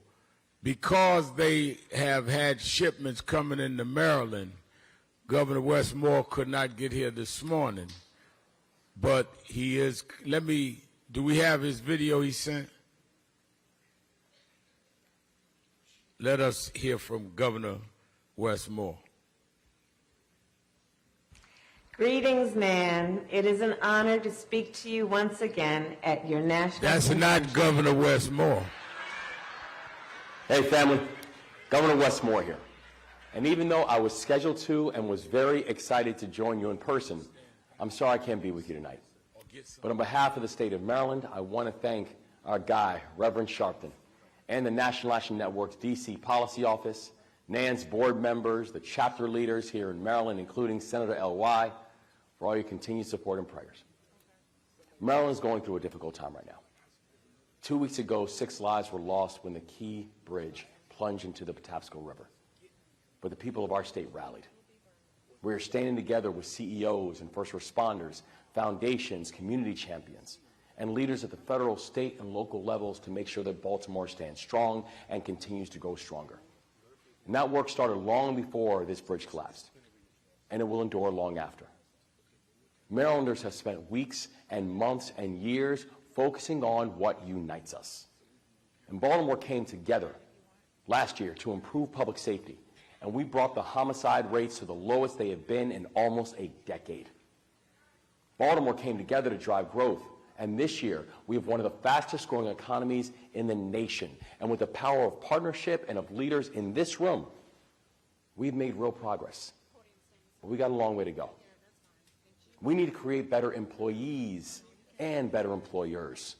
Because they have had shipments coming into Maryland, Governor Westmore could not get here this morning. But he is, do we have his video he sent? Let us hear from Governor Westmore. Greetings, NAN. It is an honor to speak to you once again at your national That's convention. not Governor Westmore. Hey family, Governor Westmore here. And even though I was scheduled to and was very excited to join you in person, I'm sorry I can't be with you tonight. But on behalf of the state of Maryland, I want to thank our guy, Reverend Sharpton, and the National Action Network's DC Policy Office, NAN's board members, the chapter leaders here in Maryland, including Senator L.Y., for all your continued support and prayers. Maryland is going through a difficult time right now. 2 weeks ago, 6 lives were lost when the Key Bridge plunge into the Paphos River. But the people of our state rallied. We are standing together with CEOs and first responders, foundations, community champions, and leaders at the federal, state, and local levels to make sure that Baltimore stands strong and continues to grow stronger. And that work started long before this bridge collapsed, and it will endure long after. Marylanders have spent weeks and months and years focusing on what unites us. And Baltimore came together last year to improve public safety, and we brought the homicide rates to the lowest they have been in almost a decade. Baltimore came together to drive growth, and this year we have one of the fastest growing economies in the nation. And with the power of partnership and of leaders in this room, we've made real progress. But we got a long way to go. We need to create better employees and better employers.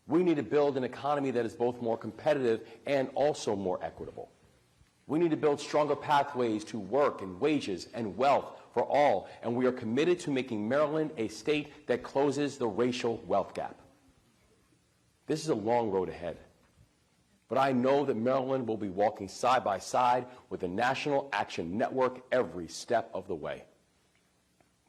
We need to build an economy that is both more competitive and also more equitable. We need to build stronger pathways to work and wages and wealth for all, and we are committed to making Maryland a state that closes the racial wealth gap. This is a long road ahead, but I know that Maryland will be walking side by side with the National Action Network every step of the way.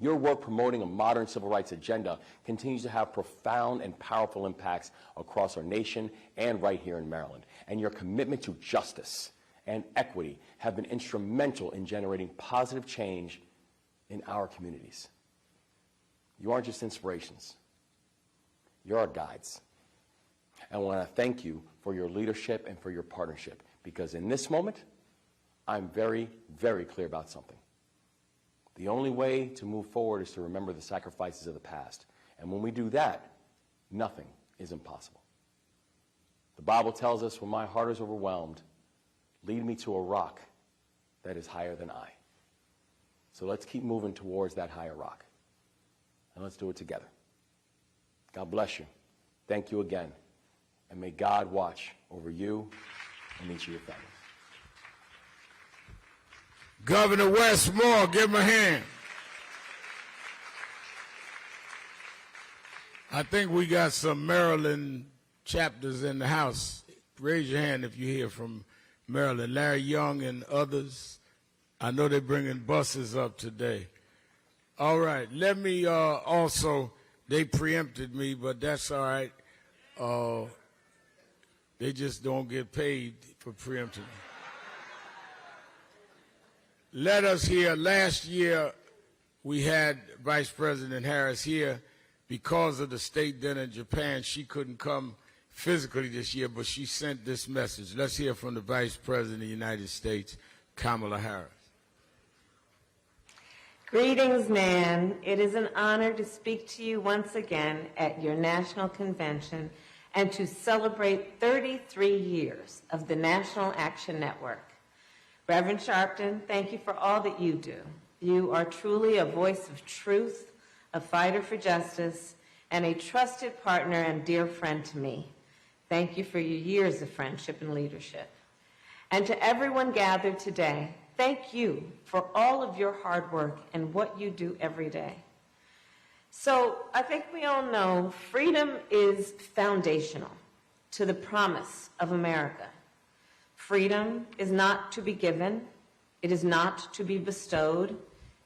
Your work promoting a modern civil rights agenda continues to have profound and powerful impacts across our nation and right here in Maryland, and your commitment to justice and equity have been instrumental in generating positive change in our communities. You aren't just inspirations. You're our guides. And I want to thank you for your leadership and for your partnership, because in this moment, I'm very, very clear about something. The only way to move forward is to remember the sacrifices of the past. And when we do that, nothing is impossible. The Bible tells us, when my heart is overwhelmed, lead me to a rock that is higher than I. So let's keep moving towards that higher rock. And let's do it together. God bless you. Thank you again. And may God watch over you and each of your families. Governor Westmore, give him a hand. I think we got some Maryland chapters in the house. Raise your hand if you hear from Maryland. Larry Young and others. I know they're bringing buses up today. All right. Let me also, they preempted me, but that's all right. They just don't get paid for preempting me. Let us hear, last year we had Vice President Harris here because of the state dinner in Japan. She couldn't come physically this year, but she sent this message. Let's hear from the Vice President of the United States, Kamala Harris. Greetings, NAN. It is an honor to speak to you once again at your national convention and to celebrate 33 years of the National Action Network. Reverend Sharpton, thank you for all that you do. You are truly a voice of truth, a fighter for justice, and a trusted partner and dear friend to me. Thank you for your years of friendship and leadership. And to everyone gathered today, thank you for all of your hard work and what you do every day. So I think we all know freedom is foundational to the promise of America. Freedom is not to be given. It is not to be bestowed.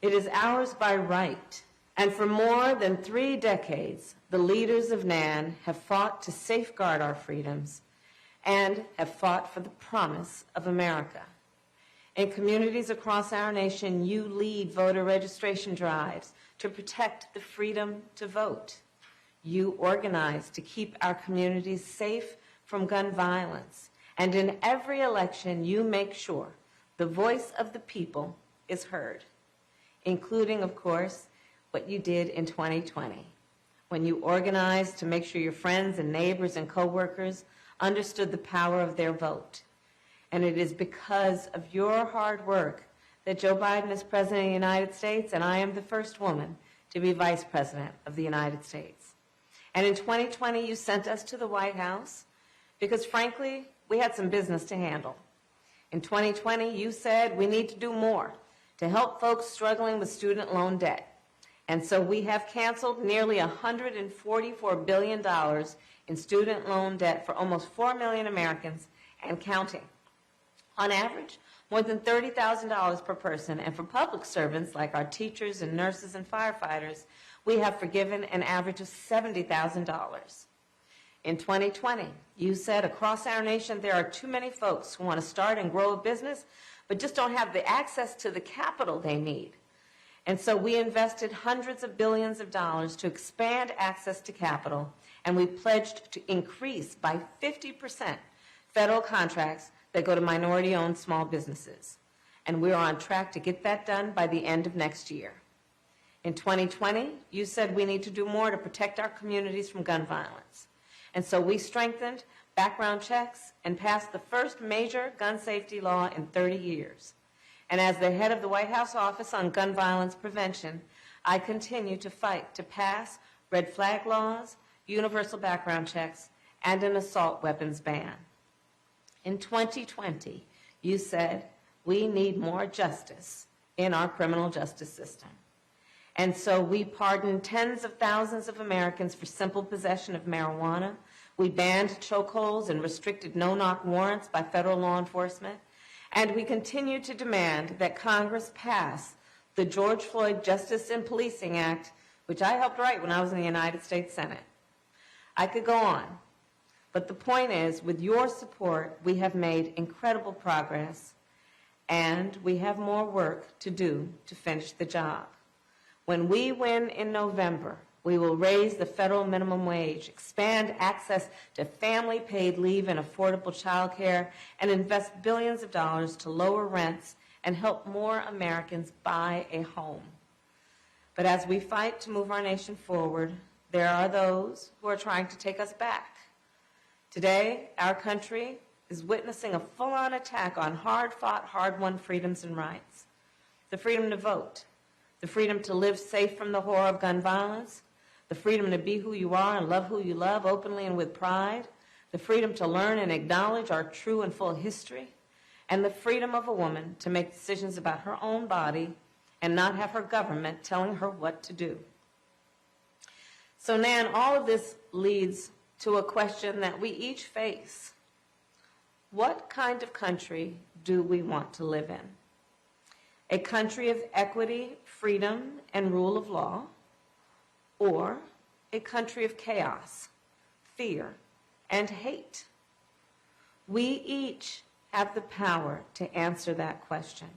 It is ours by right. And for more than 3 decades, the leaders of NAN have fought to safeguard our freedoms and have fought for the promise of America. In communities across our nation, you lead voter registration drives to protect the freedom to vote. You organize to keep our communities safe from gun violence. And in every election, you make sure the voice of the people is heard, including, of course, what you did in 2020, when you organized to make sure your friends and neighbors and coworkers understood the power of their vote. And it is because of your hard work that Joe Biden is President of the United States, and I am the first woman to be Vice President of the United States. And in 2020, you sent us to the White House because, frankly, we had some business to handle. In 2020, you said we need to do more to help folks struggling with student loan debt. And so we have canceled nearly $144 billion in student loan debt for almost 4 million Americans and counting. On average, more than $30,000 per person, and for public servants like our teachers and nurses and firefighters, we have forgiven an average of $70,000. In 2020, you said across our nation there are too many folks who want to start and grow a business, but just don't have the access to the capital they need. And so we invested hundreds of billions of dollars to expand access to capital, and we pledged to increase by 50% federal contracts that go to minority-owned small businesses. And we're on track to get that done by the end of next year. In 2020, you said we need to do more to protect our communities from gun violence. And so we strengthened background checks and passed the first major gun safety law in 30 years. And as the head of the White House Office on Gun Violence Prevention, I continue to fight to pass red flag laws, universal background checks, and an assault weapons ban. In 2020, you said we need more justice in our criminal justice system. And so we pardoned tens of thousands of Americans for simple possession of marijuana. We banned chokeholds and restricted no-knock warrants by federal law enforcement. And we continue to demand that Congress pass the George Floyd Justice in Policing Act, which I helped write when I was in the United States Senate. I could go on, but the point is, with your support, we have made incredible progress, and we have more work to do to finish the job. When we win in November, we will raise the federal minimum wage, expand access to family-paid leave and affordable child care, and invest billions of dollars to lower rents and help more Americans buy a home. But as we fight to move our nation forward, there are those who are trying to take us back. Today, our country is witnessing a full-on attack on hard-fought, hard-won freedoms and rights. The freedom to vote, the freedom to live safe from the horror of gun violence, the freedom to be who you are and love who you love openly and with pride, the freedom to learn and acknowledge our true and full history, and the freedom of a woman to make decisions about her own body and not have her government telling her what to do. So, Nan, all of this leads to a question that we each face. What kind of country do we want to live in? A country of equity, freedom, and rule of law, or a country of chaos, fear, and hate? We each have the power to answer that question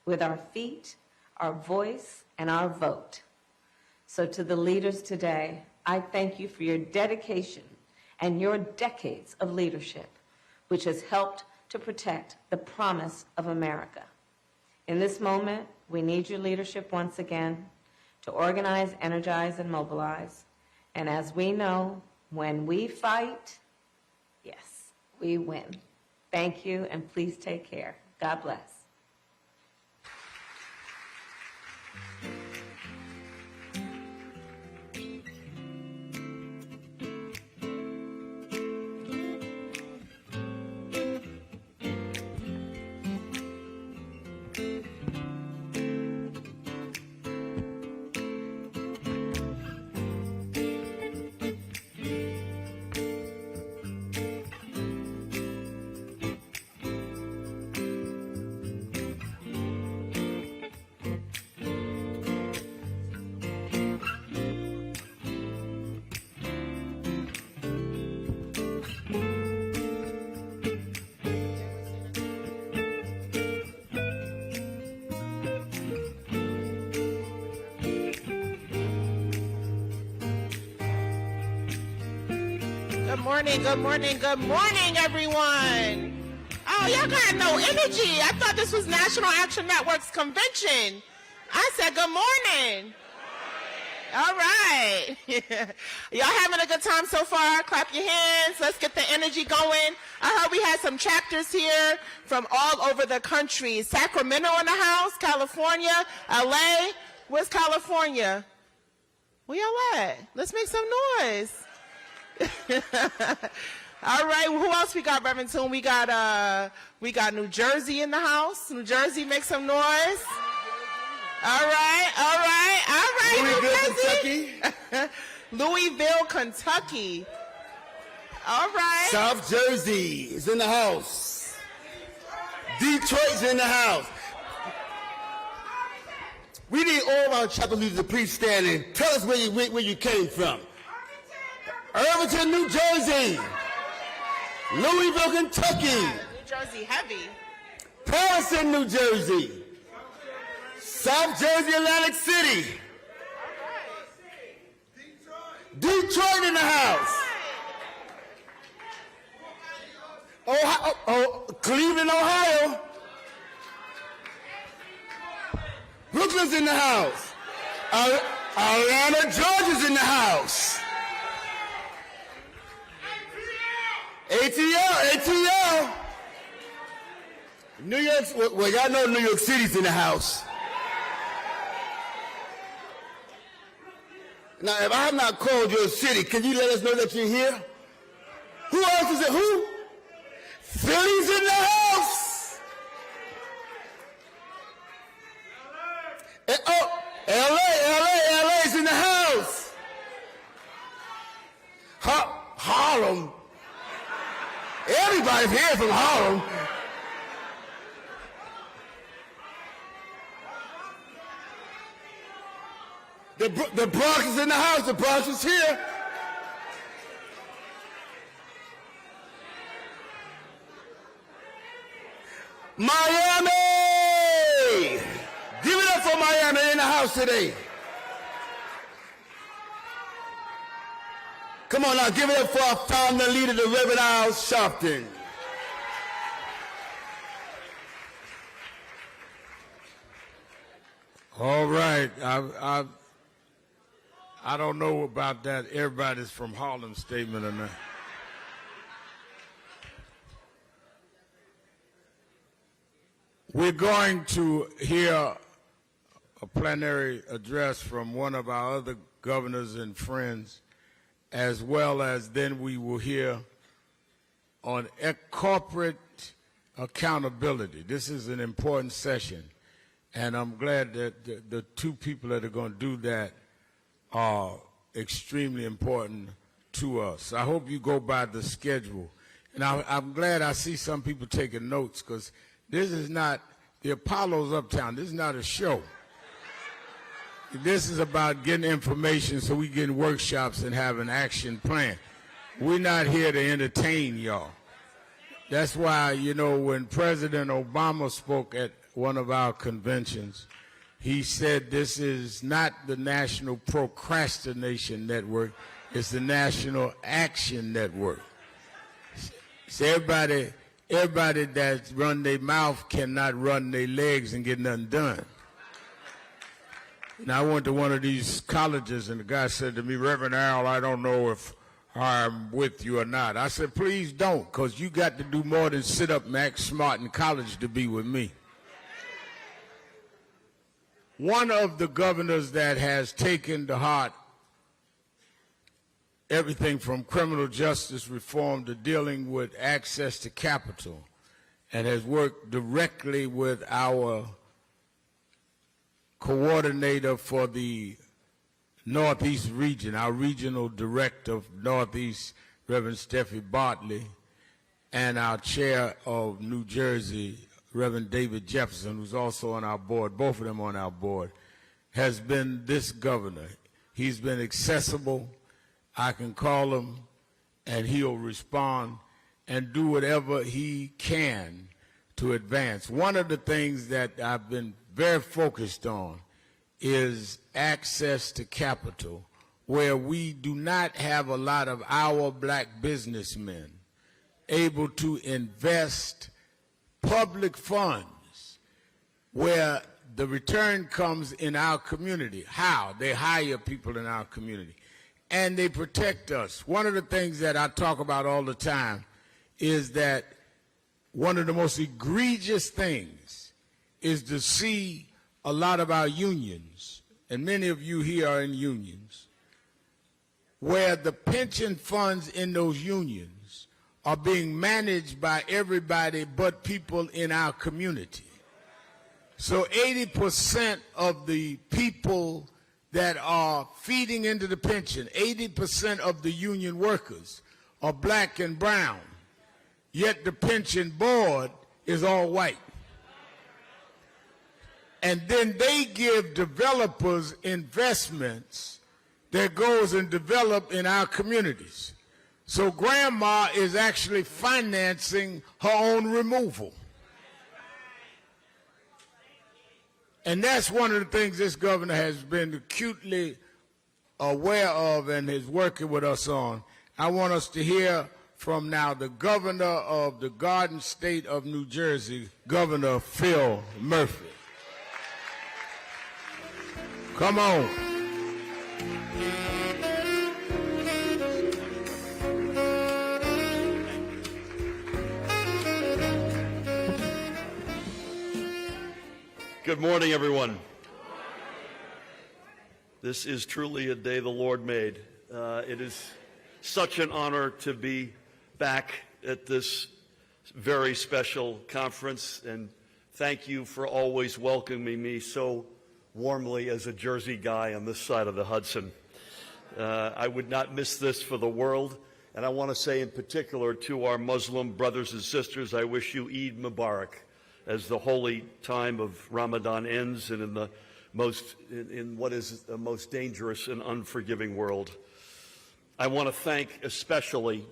with our feet, our voice, and our vote. So to the leaders today, I thank you for your dedication and your decades of leadership, which has helped to protect the promise of America. In this moment, we need your leadership once again to organize, energize, and mobilize. And as we know, when we fight, yes, we win. Thank you, and please take care. God bless. Good morning, everyone. Oh, y'all got no energy. I thought this was National Action Network's convention. I said good morning. All right. Y'all having a good time so far? Clap your hands. Let's get the energy going. I heard we had some chapters here from all over the country. Sacramento in the house, California, LA. Where's California? Where y'all at? Let's make some noise. All right, who else we got, Reverend Toon? We got New Jersey in the house. New Jersey, make some noise. All right. Louisville, Kentucky. Louisville, Kentucky. All right. South Jersey is in the house. Detroit's in the house. We need all of our chapter leaders to please stand and tell us where you came from. Irvington, New Jersey. Louisville, Kentucky. New Jersey heavy. Patterson, New Jersey. South Jersey, Atlantic City. Detroit in the house. Cleveland, Ohio. Brooklyn's in the house. Atlanta, Georgia's in the house. ATL. New York, well, y'all know New York City's in the house. Now, if I have not called your city, can you let us know that you're here? Who else is it? Who? Philly's in the house. LA's in the house. Harlem. Everybody's here from Harlem. The Bronx is in the house. The Bronx is here. Miami! Give it up for Miami in the house today. Come on now, give it up for our founder leader, the Reverend Al Sharpton. All right. I don't know about that everybody's from Harlem statement or not. We're going to hear a plenary address from one of our other governors and friends, as well as then we will hear on corporate accountability. This is an important session, and I'm glad that the two people that are going to do that are extremely important to us. I hope you go by the schedule. And I'm glad I see some people taking notes, because this is not the Apollo's Uptown. This is not a show. This is about getting information so we get workshops and have an action plan. We're not here to entertain y'all. That's why, you know, when President Obama spoke at one of our conventions, he said this is not the National Procrastination Network, it's the National Action Network. So everybody that run their mouth cannot run their legs and get nothing done. And I went to one of these colleges, and the guy said to me, Reverend Al, I don't know if I'm with you or not. I said, please don't, because you got to do more than sit up and act smart in college to be with me. One of the governors that has taken to heart everything from criminal justice reform to dealing with access to capital, and has worked directly with our coordinator for the Northeast region, our regional director of Northeast, Reverend Steffi Bartley, and our chair of New Jersey, Reverend David Jefferson, who's also on our board, both of them on our board, has been this governor. He's been accessible. I can call him, and he'll respond and do whatever he can to advance. One of the things that I've been very focused on is access to capital, where we do not have a lot of our black businessmen able to invest public funds where the return comes in our community. How? They hire people in our community, and they protect us. One of the things that I talk about all the time is that one of the most egregious things is to see a lot of our unions, and many of you here are in unions, where the pension funds in those unions are being managed by everybody but people in our community. So 80% of the people that are feeding into the pension, 80% of the union workers are black and brown, yet the pension board is all white. and then they give developers investments that goes and develop in our communities. So grandma is actually financing her own removal. And that's one of the things this governor has been acutely aware of and is working with us on. I want us to hear from now the governor of the Garden State of New Jersey, Governor Phil Murphy. Come on. Good morning, everyone. This is truly a day the Lord made. It is such an honor to be back at this very special conference, and thank you for always welcoming me so warmly as a Jersey guy on this side of the Hudson. I would not miss this for the world, and I want to say in particular to our Muslim brothers and sisters, I wish you Eid Mubarak as the holy time of Ramadan ends and in what is the most dangerous and unforgiving world. I want to thank especially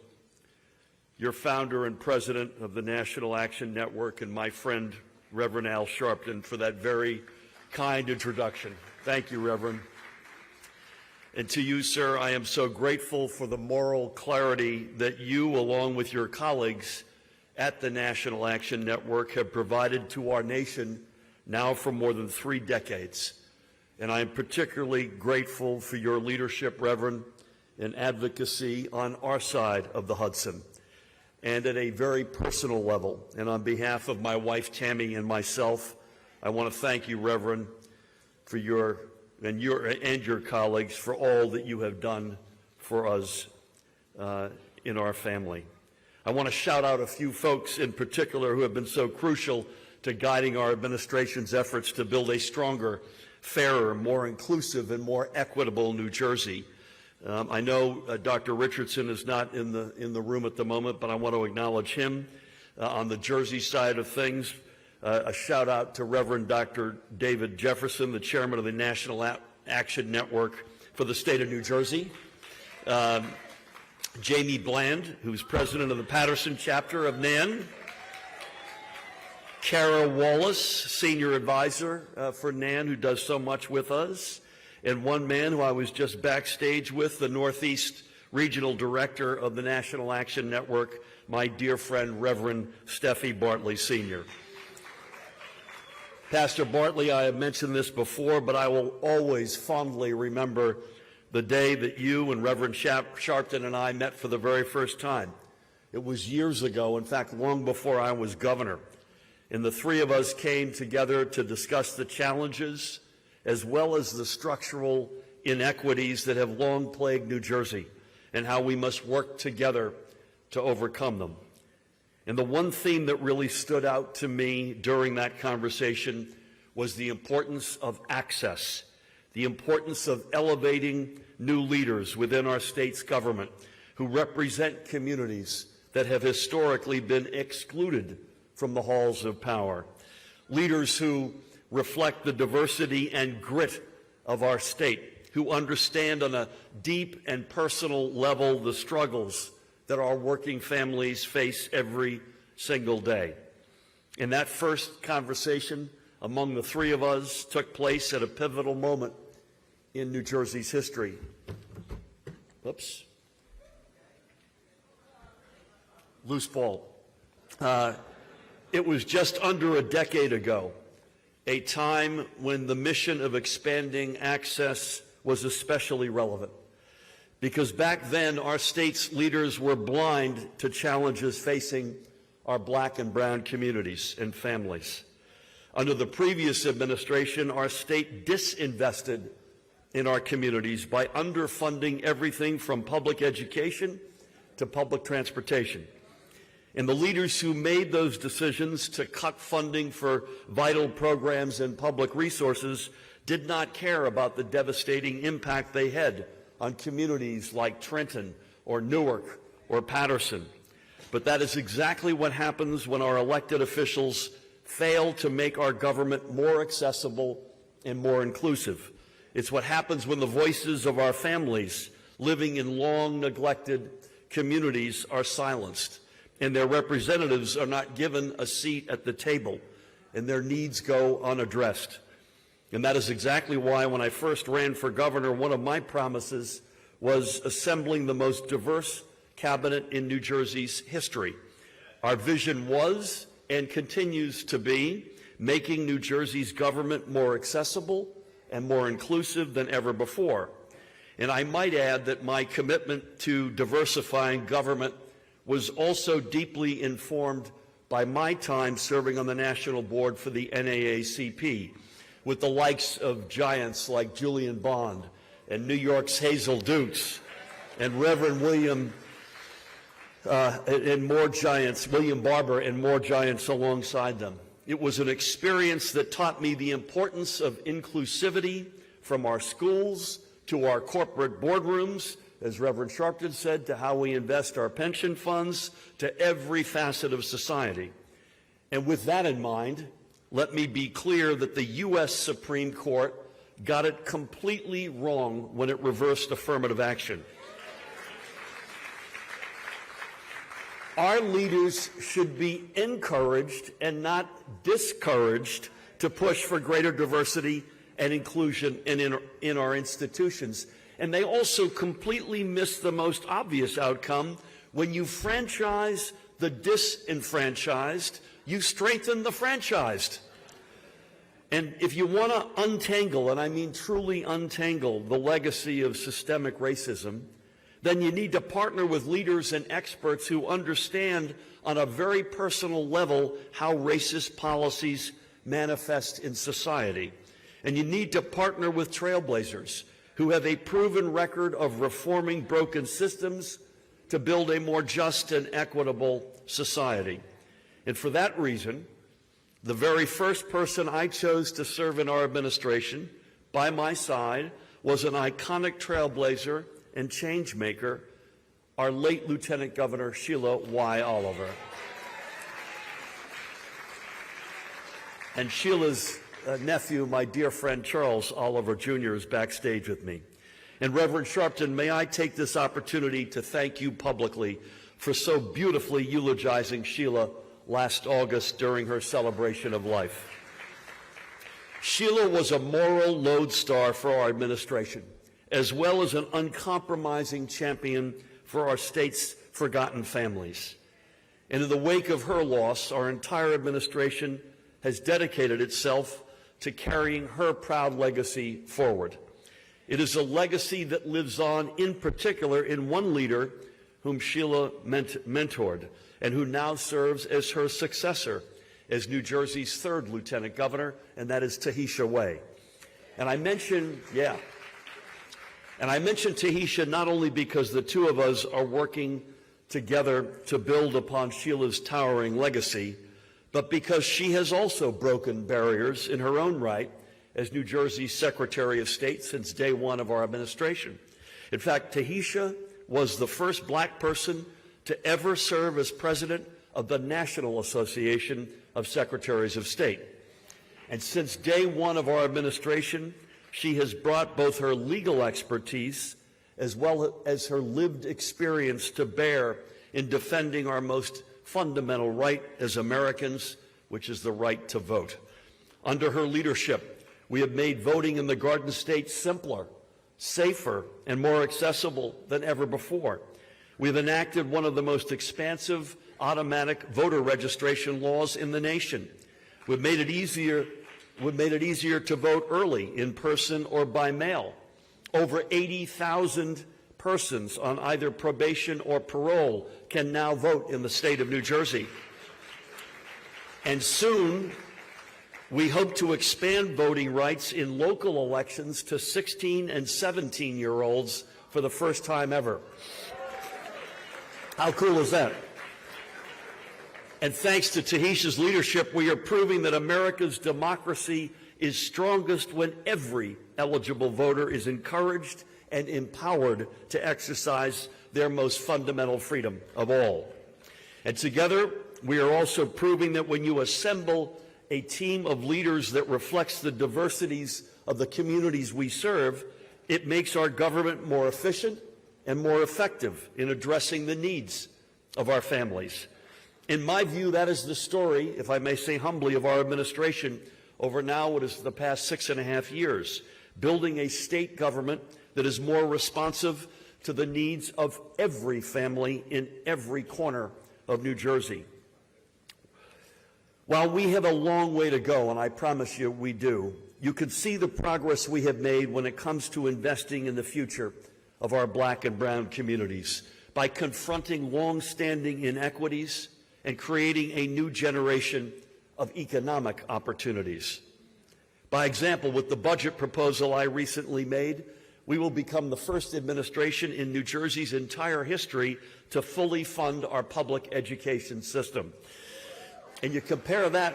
your founder and president of the National Action Network and my friend, Reverend Al Sharpton, for that very kind introduction. Thank you, Reverend. And to you, sir, I am so grateful for the moral clarity that you, along with your colleagues at the National Action Network, have provided to our nation now for more than 3 decades. And I am particularly grateful for your leadership, Reverend, and advocacy on our side of the Hudson. And at a very personal level, and on behalf of my wife Tammy and myself, I want to thank you, Reverend, for your colleagues for all that you have done for us in our family. I want to shout out a few folks in particular who have been so crucial to guiding our administration's efforts to build a stronger, fairer, more inclusive, and more equitable New Jersey. I know Dr. Richardson is not in the room at the moment, but I want to acknowledge him. On the Jersey side of things, a shout out to Reverend Dr. David Jefferson, the chairman of the National Action Network for the state of New Jersey. Jamie Bland, who's president of the Patterson chapter of NAN. Kara Wallace, senior advisor for NAN, who does so much with us. And one man who I was just backstage with, the Northeast Regional Director of the National Action Network, my dear friend, Reverend Steffi Bartley, Sr. Pastor Bartley, I have mentioned this before, but I will always fondly remember the day that you and Reverend Sharpton and I met for the very first time. It was years ago, in fact, long before I was governor. And the three of us came together to discuss the challenges as well as the structural inequities that have long plagued New Jersey and how we must work together to overcome them. And the one theme that really stood out to me during that conversation was the importance of access, the importance of elevating new leaders within our state's government who represent communities that have historically been excluded from the halls of power. Leaders who reflect the diversity and grit of our state, who understand on a deep and personal level the struggles that our working families face every single day. And that first conversation among the three of us took place at a pivotal moment in New Jersey's history. Oops. Loose ball. It was just under a decade ago, a time when the mission of expanding access was especially relevant. Because back then, our state's leaders were blind to challenges facing our black and brown communities and families. Under the previous administration, our state disinvested in our communities by underfunding everything from public education to public transportation. And the leaders who made those decisions to cut funding for vital programs and public resources did not care about the devastating impact they had on communities like Trenton or Newark or Patterson. But that is exactly what happens when our elected officials fail to make our government more accessible and more inclusive. It's what happens when the voices of our families living in long neglected communities are silenced and their representatives are not given a seat at the table and their needs go unaddressed. And that is exactly why when I first ran for governor, one of my promises was assembling the most diverse cabinet in New Jersey's history. Our vision was and continues to be making New Jersey's government more accessible and more inclusive than ever before. And I might add that my commitment to diversifying government was also deeply informed by my time serving on the national board for the NAACP, with the likes of giants like Julian Bond and New York's Hazel Dukes and Reverend William and more giants, William Barber and more giants alongside them. It was an experience that taught me the importance of inclusivity from our schools to our corporate boardrooms, as Reverend Sharpton said, to how we invest our pension funds, to every facet of society. And with that in mind, let me be clear that the U.S. Supreme Court got it completely wrong when it reversed affirmative action. Our leaders should be encouraged and not discouraged to push for greater diversity and inclusion in our institutions. And they also completely miss the most obvious outcome. When you franchise the disenfranchised, you strengthen the franchised. And if you want to untangle, and I mean truly untangle, the legacy of systemic racism, then you need to partner with leaders and experts who understand on a very personal level how racist policies manifest in society. And you need to partner with trailblazers who have a proven record of reforming broken systems to build a more just and equitable society. And for that reason, the very first person I chose to serve in our administration by my side was an iconic trailblazer and change maker, our late Lieutenant Governor Sheila Y. Oliver. And Sheila's nephew, my dear friend Charles Oliver Jr., is backstage with me. And Reverend Sharpton, may I take this opportunity to thank you publicly for so beautifully eulogizing Sheila last August during her celebration of life. Sheila was a moral lodestar for our administration, as well as an uncompromising champion for our state's forgotten families. And in the wake of her loss, our entire administration has dedicated itself to carrying her proud legacy forward. It is a legacy that lives on, in particular, in one leader whom Sheila mentored and who now serves as her successor as New Jersey's third lieutenant governor, and that is Tahisha Way. And I mention Tahisha not only because the two of us are working together to build upon Sheila's towering legacy, but because she has also broken barriers in her own right as New Jersey's Secretary of State since day one of our administration. In fact, Tahisha was the first black person to ever serve as president of the National Association of Secretaries of State. And since day one of our administration, she has brought both her legal expertise as well as her lived experience to bear in defending our most fundamental right as Americans, which is the right to vote. Under her leadership, we have made voting in the Garden State simpler, safer, and more accessible than ever before. We've enacted one of the most expansive automatic voter registration laws in the nation. We've made it easier to vote early, in person or by mail. Over 80,000 persons on either probation or parole can now vote in the state of New Jersey. And soon, we hope to expand voting rights in local elections to 16 and 17-year-olds for the first time ever. How cool is that? And thanks to Tahisha's leadership, we are proving that America's democracy is strongest when every eligible voter is encouraged and empowered to exercise their most fundamental freedom of all. And together, we are also proving that when you assemble a team of leaders that reflects the diversities of the communities we serve, it makes our government more efficient and more effective in addressing the needs of our families. In my view, that is the story, if I may say humbly, of our administration over now what is the past 6.5 years, building a state government that is more responsive to the needs of every family in every corner of New Jersey. While we have a long way to go, and I promise you we do, you can see the progress we have made when it comes to investing in the future of our black and brown communities by confronting long-standing inequities and creating a new generation of economic opportunities. By example, with the budget proposal I recently made, we will become the first administration in New Jersey's entire history to fully fund our public education system. And you compare that,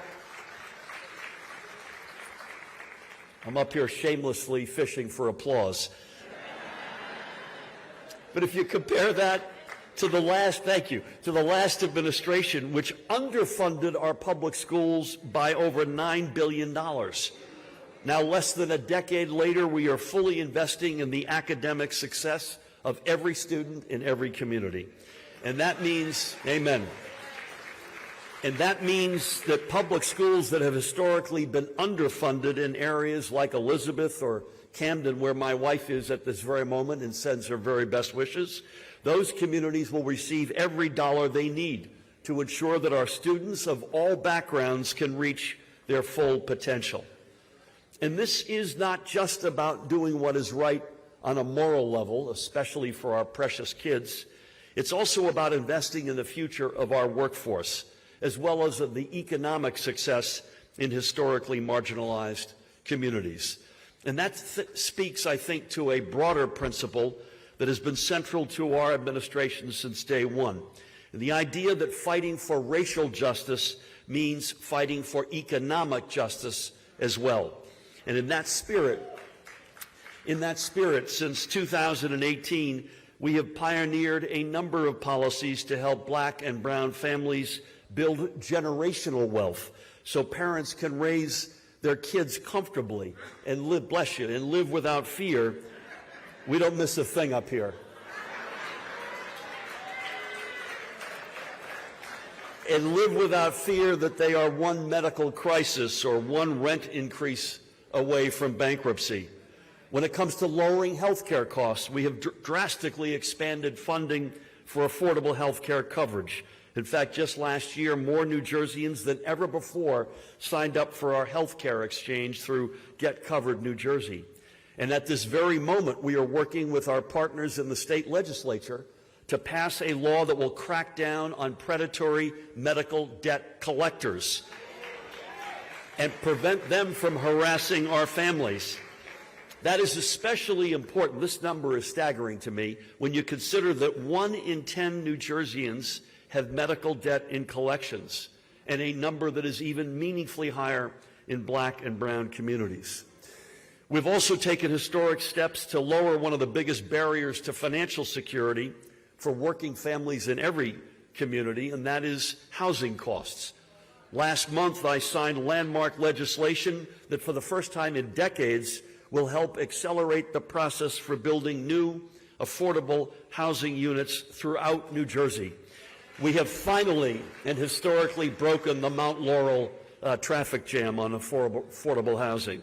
I'm up here shamelessly fishing for applause. But if you compare that to the last, to the last administration, which underfunded our public schools by over $9 billion. Now, less than a decade later, we are fully investing in the academic success of every student in every community. And that means, amen, and that means that public schools that have historically been underfunded in areas like Elizabeth or Camden, where my wife is at this very moment and sends her very best wishes, those communities will receive every dollar they need to ensure that our students of all backgrounds can reach their full potential. And this is not just about doing what is right on a moral level, especially for our precious kids. It's also about investing in the future of our workforce, as well as of the economic success in historically marginalized communities. And that speaks, I think, to a broader principle that has been central to our administration since day one. The idea that fighting for racial justice means fighting for economic justice as well. And in that spirit, since 2018, we have pioneered a number of policies to help black and brown families build generational wealth so parents can raise their kids comfortably and live, bless you, and live without fear. We don't miss a thing up here. And live without fear that they are one medical crisis or one rent increase away from bankruptcy. When it comes to lowering health care costs, we have drastically expanded funding for affordable health care coverage. In fact, just last year, more New Jerseyans than ever before signed up for our health care exchange through Get Covered New Jersey. And at this very moment, we are working with our partners in the state legislature to pass a law that will crack down on predatory medical debt collectors and prevent them from harassing our families. That is especially important. This number is staggering to me when you consider that 1 in 10 New Jerseyans have medical debt in collections, and a number that is even meaningfully higher in black and brown communities. We've also taken historic steps to lower one of the biggest barriers to financial security for working families in every community, and that is housing costs. Last month, I signed landmark legislation that for the first time in decades will help accelerate the process for building new, affordable housing units throughout New Jersey. We have finally and historically broken the Mount Laurel traffic jam on affordable housing.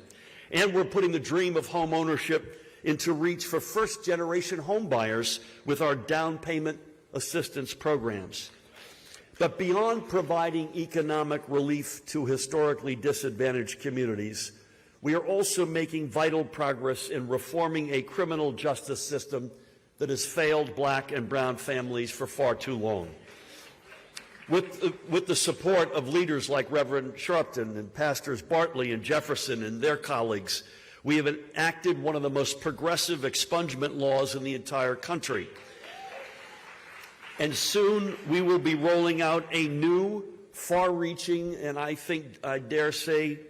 And we're putting the dream of home ownership into reach for first-generation home buyers with our down payment assistance programs. But beyond providing economic relief to historically disadvantaged communities, we are also making vital progress in reforming a criminal justice system that has failed black and brown families for far too long. With the support of leaders like Reverend Sharpton and Pastors Bartley and Jefferson and their colleagues, we have enacted one of the most progressive expungement laws in the entire country. And soon we will be rolling out a new, far-reaching, and I dare say,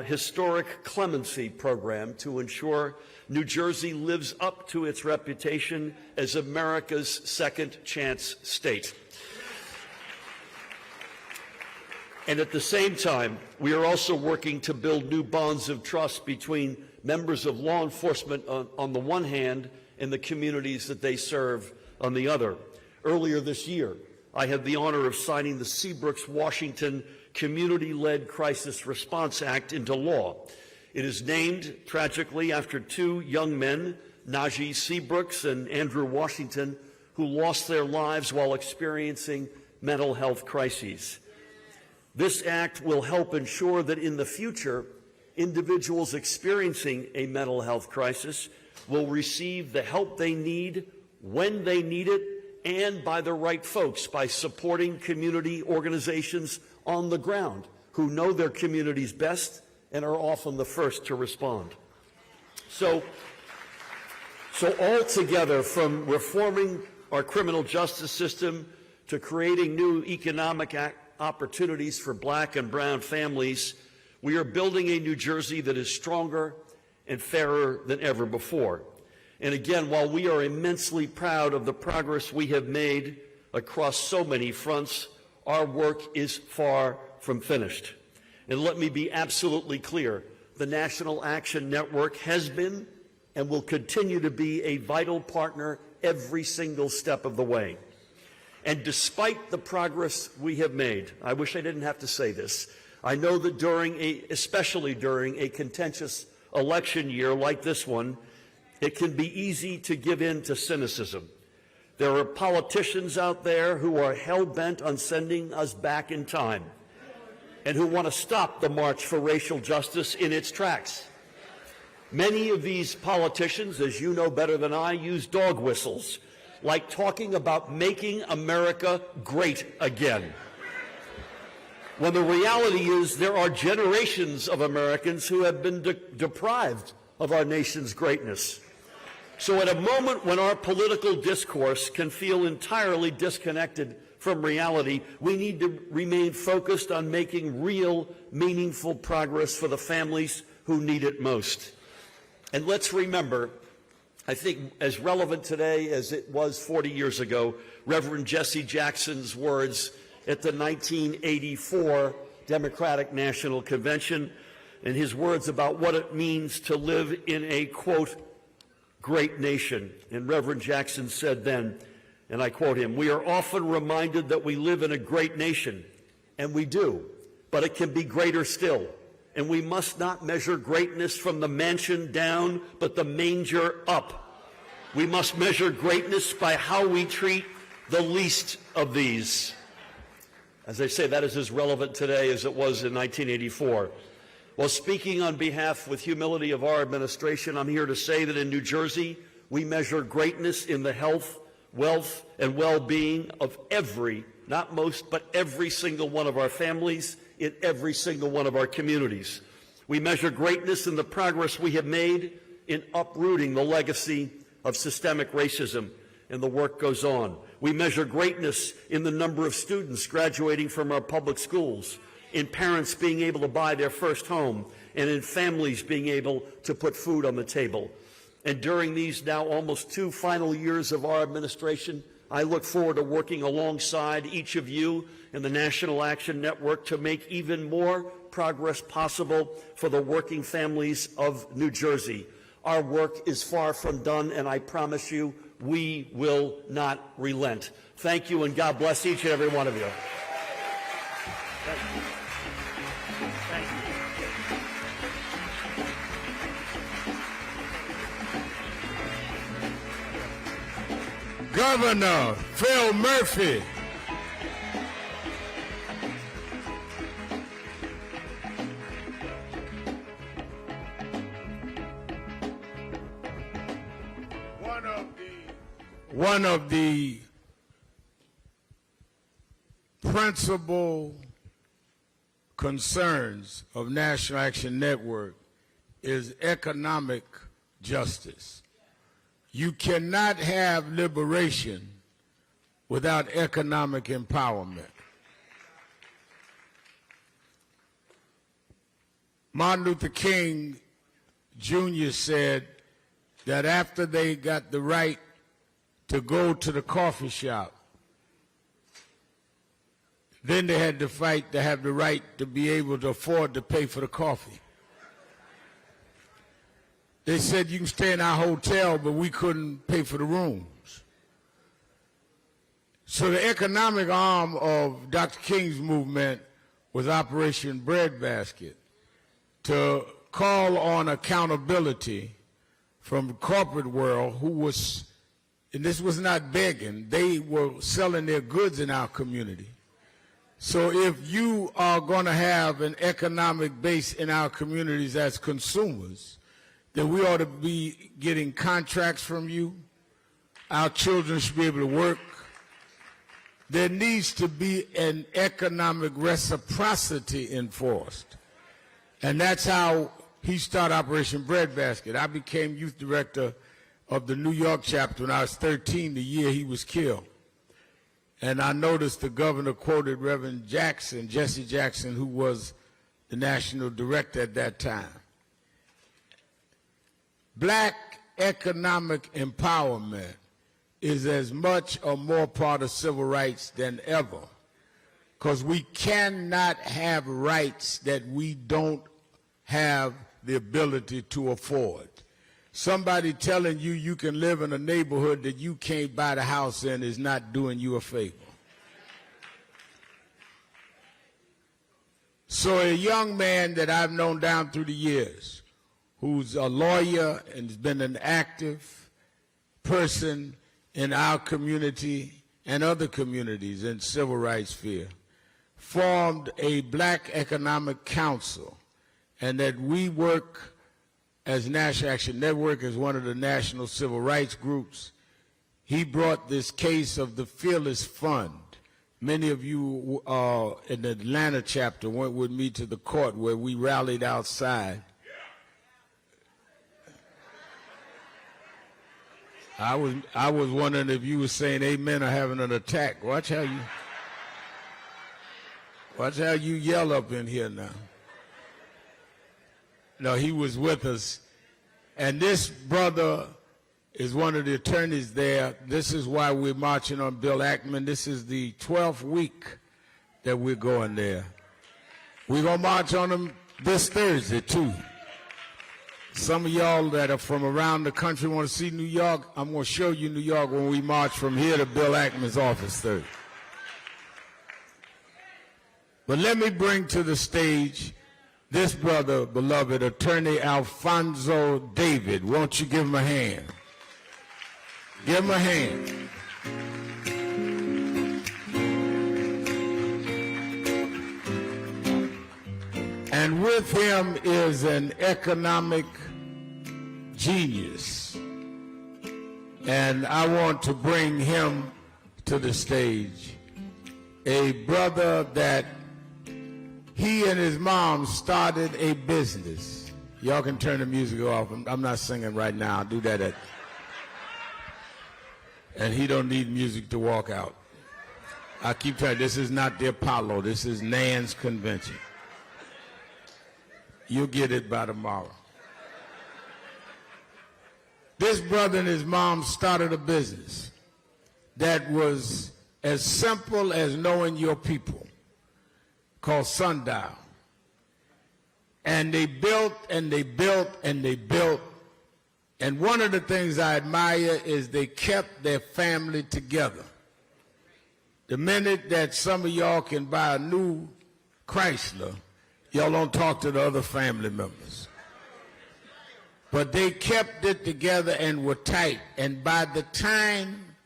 historic clemency program to ensure New Jersey lives up to its reputation as America's second chance state. And at the same time, we are also working to build new bonds of trust between members of law enforcement on the one hand and the communities that they serve on the other. Earlier this year, I had the honor of signing the Seabrooks, Washington Community-Led Crisis Response Act into law. It is named, tragically, after two young men, Najee Seabrooks and Andrew Washington, who lost their lives while experiencing mental health crises. This act will help ensure that in the future, individuals experiencing a mental health crisis will receive the help they need when they need it and by the right folks, by supporting community organizations on the ground who know their communities best and are often the first to respond. So all together, from reforming our criminal justice system to creating new economic opportunities for black and brown families, we are building a New Jersey that is stronger and fairer than ever before. And again, while we are immensely proud of the progress we have made across so many fronts, our work is far from finished. And let me be absolutely clear, the National Action Network has been and will continue to be a vital partner every single step of the way. And despite the progress we have made, I wish I didn't have to say this, I know that especially during a contentious election year like this one, it can be easy to give in to cynicism. There are politicians out there who are hell-bent on sending us back in time and who want to stop the march for racial justice in its tracks. Many of these politicians, as you know better than I, use dog whistles, like talking about making America great again. When the reality is there are generations of Americans who have been deprived of our nation's greatness. So at a moment when our political discourse can feel entirely disconnected from reality, we need to remain focused on making real, meaningful progress for the families who need it most. And let's remember, I think as relevant today as it was 40 years ago, Reverend Jesse Jackson's words at the 1984 Democratic National Convention, and his words about what it means to live in a, quote, great nation. And Reverend Jackson said then, and I quote him, "We are often reminded that we live in a great nation, and we do, but it can be greater still. And we must not measure greatness from the mansion down, but the manger up. We must measure greatness by how we treat the least of these." As I say, that is as relevant today as it was in 1984. Well, speaking on behalf with humility of our administration, I'm here to say that in New Jersey, we measure greatness in the health, wealth, and well-being of every, not most, but every single one of our families in every single one of our communities. We measure greatness in the progress we have made in uprooting the legacy of systemic racism, and the work goes on. We measure greatness in the number of students graduating from our public schools, in parents being able to buy their first home, and in families being able to put food on the table. And during these now almost 2 final years of our administration, I look forward to working alongside each of you in the National Action Network to make even more progress possible for the working families of New Jersey. Our work is far from done, and I promise you, we will not relent. Thank you, and God bless each and every one of you. Thank you. Thank you. Governor Phil Murphy. One of the principal concerns of National Action Network is economic justice. You cannot have liberation without economic empowerment. Martin Luther King Jr. said that after they got the right to go to the coffee shop, Then they had to fight to have the right to be able to afford to pay for the coffee. They said you can stay in our hotel, but we couldn't pay for the rooms. So the economic arm of Dr. King's movement was Operation Breadbasket, to call on accountability from the corporate world who was, and this was not begging, they were selling their goods in our community. So if you are going to have an economic base in our communities as consumers, then we ought to be getting contracts from you. Our children should be able to work. There needs to be an economic reciprocity enforced. And that's how he started Operation Breadbasket. I became youth director of the New York chapter when I was 13, the year he was killed. And I noticed the governor quoted Reverend Jackson, Jesse Jackson, who was the national director at that time. Black economic empowerment is as much or more part of civil rights than ever, because we cannot have rights that we don't have the ability to afford. Somebody telling you you can live in a neighborhood that you can't buy the house in is not doing you a favor. So a young man that I've known down through the years, who's a lawyer and has been an active person in our community and other communities in civil rights sphere, formed a Black Economic Council, and that we work as National Action Network, as one of the national civil rights groups. He brought this case of the Fearless Fund. Many of you in the Atlanta chapter went with me to the court where we rallied outside. I was wondering if you were saying amen or having an attack. Watch how you yell up in here now. No, he was with us. And this brother is one of the attorneys there. This is why we're marching on Bill Ackman. This is the 12th week that we're going there. We're going to march on him this Thursday, too. Some of y'all that are from around the country want to see New York. I'm going to show you New York when we march from here to Bill Ackman's office Thursday. But let me bring to the stage this brother, beloved attorney Alfonso David. Won't you give him a hand? Give him a hand. And with him is an economic genius. And I want to bring him to the stage. A brother that he and his mom started a business. Y'all can turn the music off. I'm not singing right now. I'll do that at... And he don't need music to walk out. I keep telling you, this is not the Apollo. This is NAN's convention. You'll get it by tomorrow. This brother and his mom started a business that was as simple as knowing your people, called Sundial. And they built and they built and they built. And one of the things I admire is they kept their family together. The minute that some of y'all can buy a new Chrysler, y'all don't talk to the other family members. But they kept it together and were tight. And by the time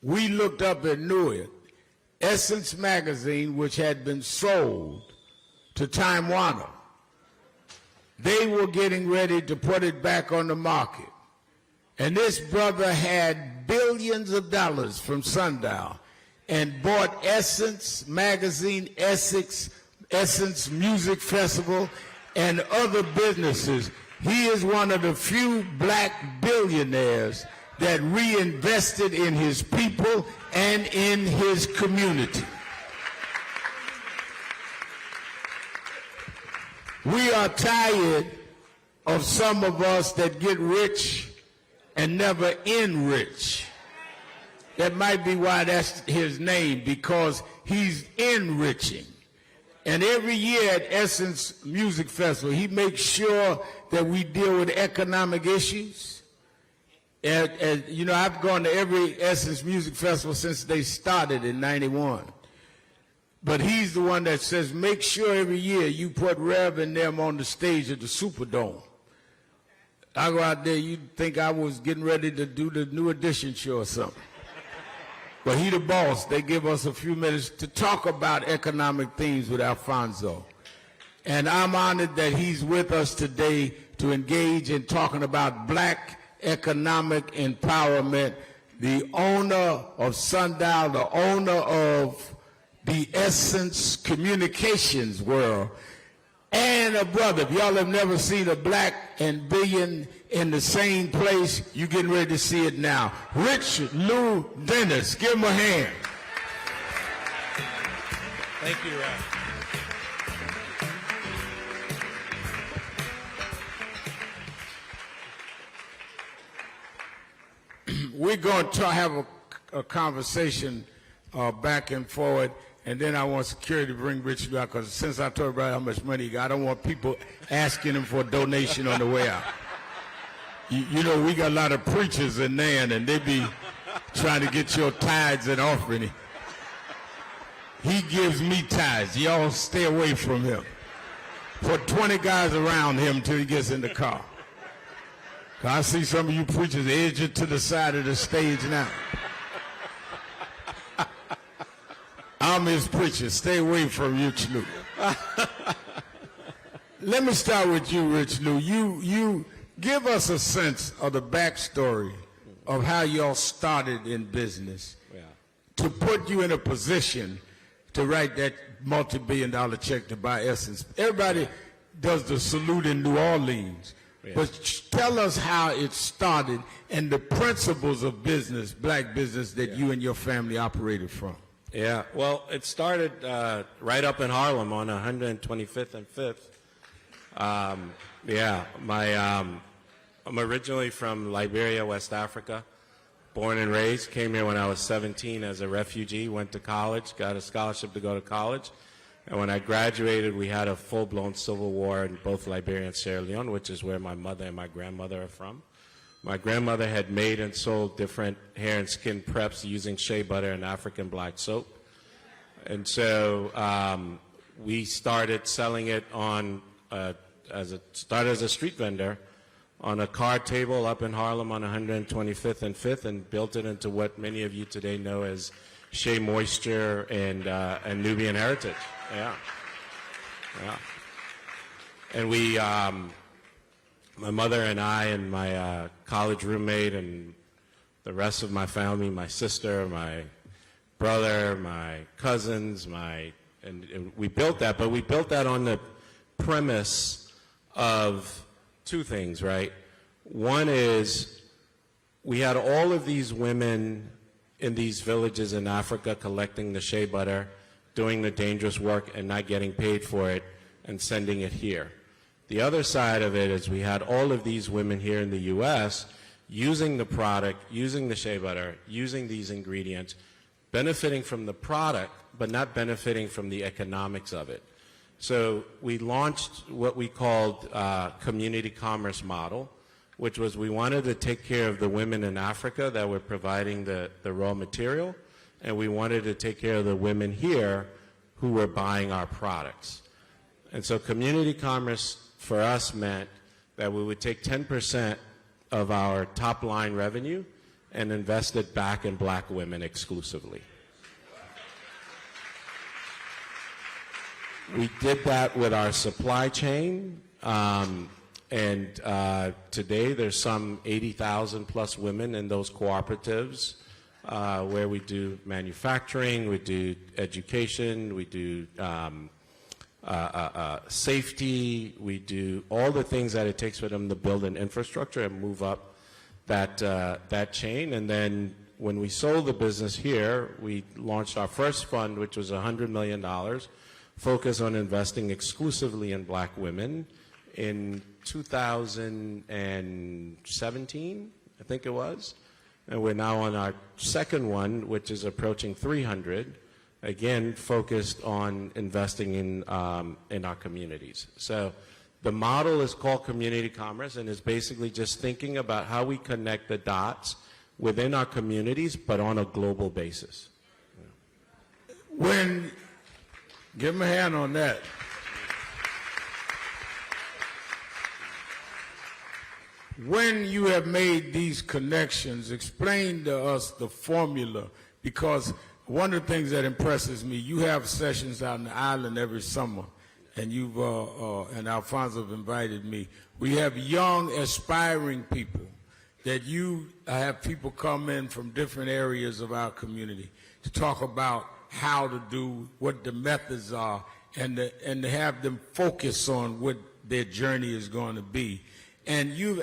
we looked up and knew it, Essence magazine, which had been sold to Time Warner, they were getting ready to put it back on the market. And this brother had billions of dollars from Sundial and bought Essence magazine, Essence Music Festival, and other businesses. He is one of the few black billionaires that reinvested in his people and in his community. We are tired of some of us that get rich and never enrich. That might be why that's his name, because he's enriching. And every year at Essence Music Festival, he makes sure that we deal with economic issues. And you know, I've gone to every Essence Music Festival since they started in '91. But he's the one that says, make sure every year you put Rev and them on the stage at the Superdome. I go out there, you'd think I was getting ready to do the New Edition show or something. But he the boss. They give us a few minutes to talk about economic themes with Alfonso. And I'm honored that he's with us today to engage in talking about black economic empowerment, the owner of Sundial, the owner of the Essence Communications world, and a brother. If y'all have never seen a black and billion in the same place, you're getting ready to see it now. Rich Lou Dennis, give him a hand. Thank you, We're going to have a conversation back and forward, and then I want security to bring Rich Lou out, because since I told everybody how much money he got, I don't want people asking him for a donation on the way out. You know, we got a lot of preachers in NAN, and they be trying to get your tithes and offering. He gives me tithes. Y'all stay away from him. Put 20 guys around him till he gets in the car. I see some of you preachers edging to the side of the stage now. I'm his preacher. Stay away from Rich Lou. Let me start with you, Rich Lou. You give us a sense of the backstory of how y'all started in business to put you in a position to write that multi-billion-dollar check to buy Essence. Everybody does the salute in New Orleans, but tell us how it started and the principles of business, black business, that you and your family operated from. Yeah, well, it started right up in Harlem on 125th and 5th. I'm originally from Liberia, West Africa, born and raised. Came here when I was 17 as a refugee, went to college, got a scholarship to go to college. And when I graduated, we had a full-blown civil war in both Liberia and Sierra Leone, which is where my mother and my grandmother are from. My grandmother had made and sold different hair and skin preps using shea butter and African black soap. And so we started selling it on as a street vendor on a card table up in Harlem on 125th and 5th, and built it into what many of you today know as Shea Moisture and Nubian Heritage. Yeah. And we, my mother and I and my college roommate and the rest of my family, my sister, my brother, my cousins, and we built that, but we built that on the premise of two things, right? One is we had all of these women in these villages in Africa collecting the shea butter, doing the dangerous work and not getting paid for it, and sending it here. The other side of it is we had all of these women here in the U.S. using the product, using the shea butter, using these ingredients, benefiting from the product, but not benefiting from the economics of it. So we launched what we called community commerce model, which was we wanted to take care of the women in Africa that were providing the raw material, and we wanted to take care of the women here who were buying our products. And so community commerce for us meant that we would take 10% of our top line revenue and invest it back in black women exclusively. We did that with our supply chain, and today there's some 80,000 plus women in those cooperatives where we do manufacturing, we do education, we do safety, we do all the things that it takes for them to build an infrastructure and move up that chain. And then when we sold the business here, we launched our first fund, which was $100 million, focused on investing exclusively in black women. In 2017, I think it was, And we're now on our second one, which is approaching 300, again, focused on investing in our communities. So the model is called community commerce, and is basically just thinking about how we connect the dots within our communities, but on a global basis. Give him a hand on that. When you have made these connections, explain to us the formula, because one of the things that impresses me, you have sessions out on the island every summer, and you've and Alfonso have invited me. We have young, aspiring people that you have people come in from different areas of our community to talk about how to do, what the methods are, and to have them focus on what their journey is going to be. And you've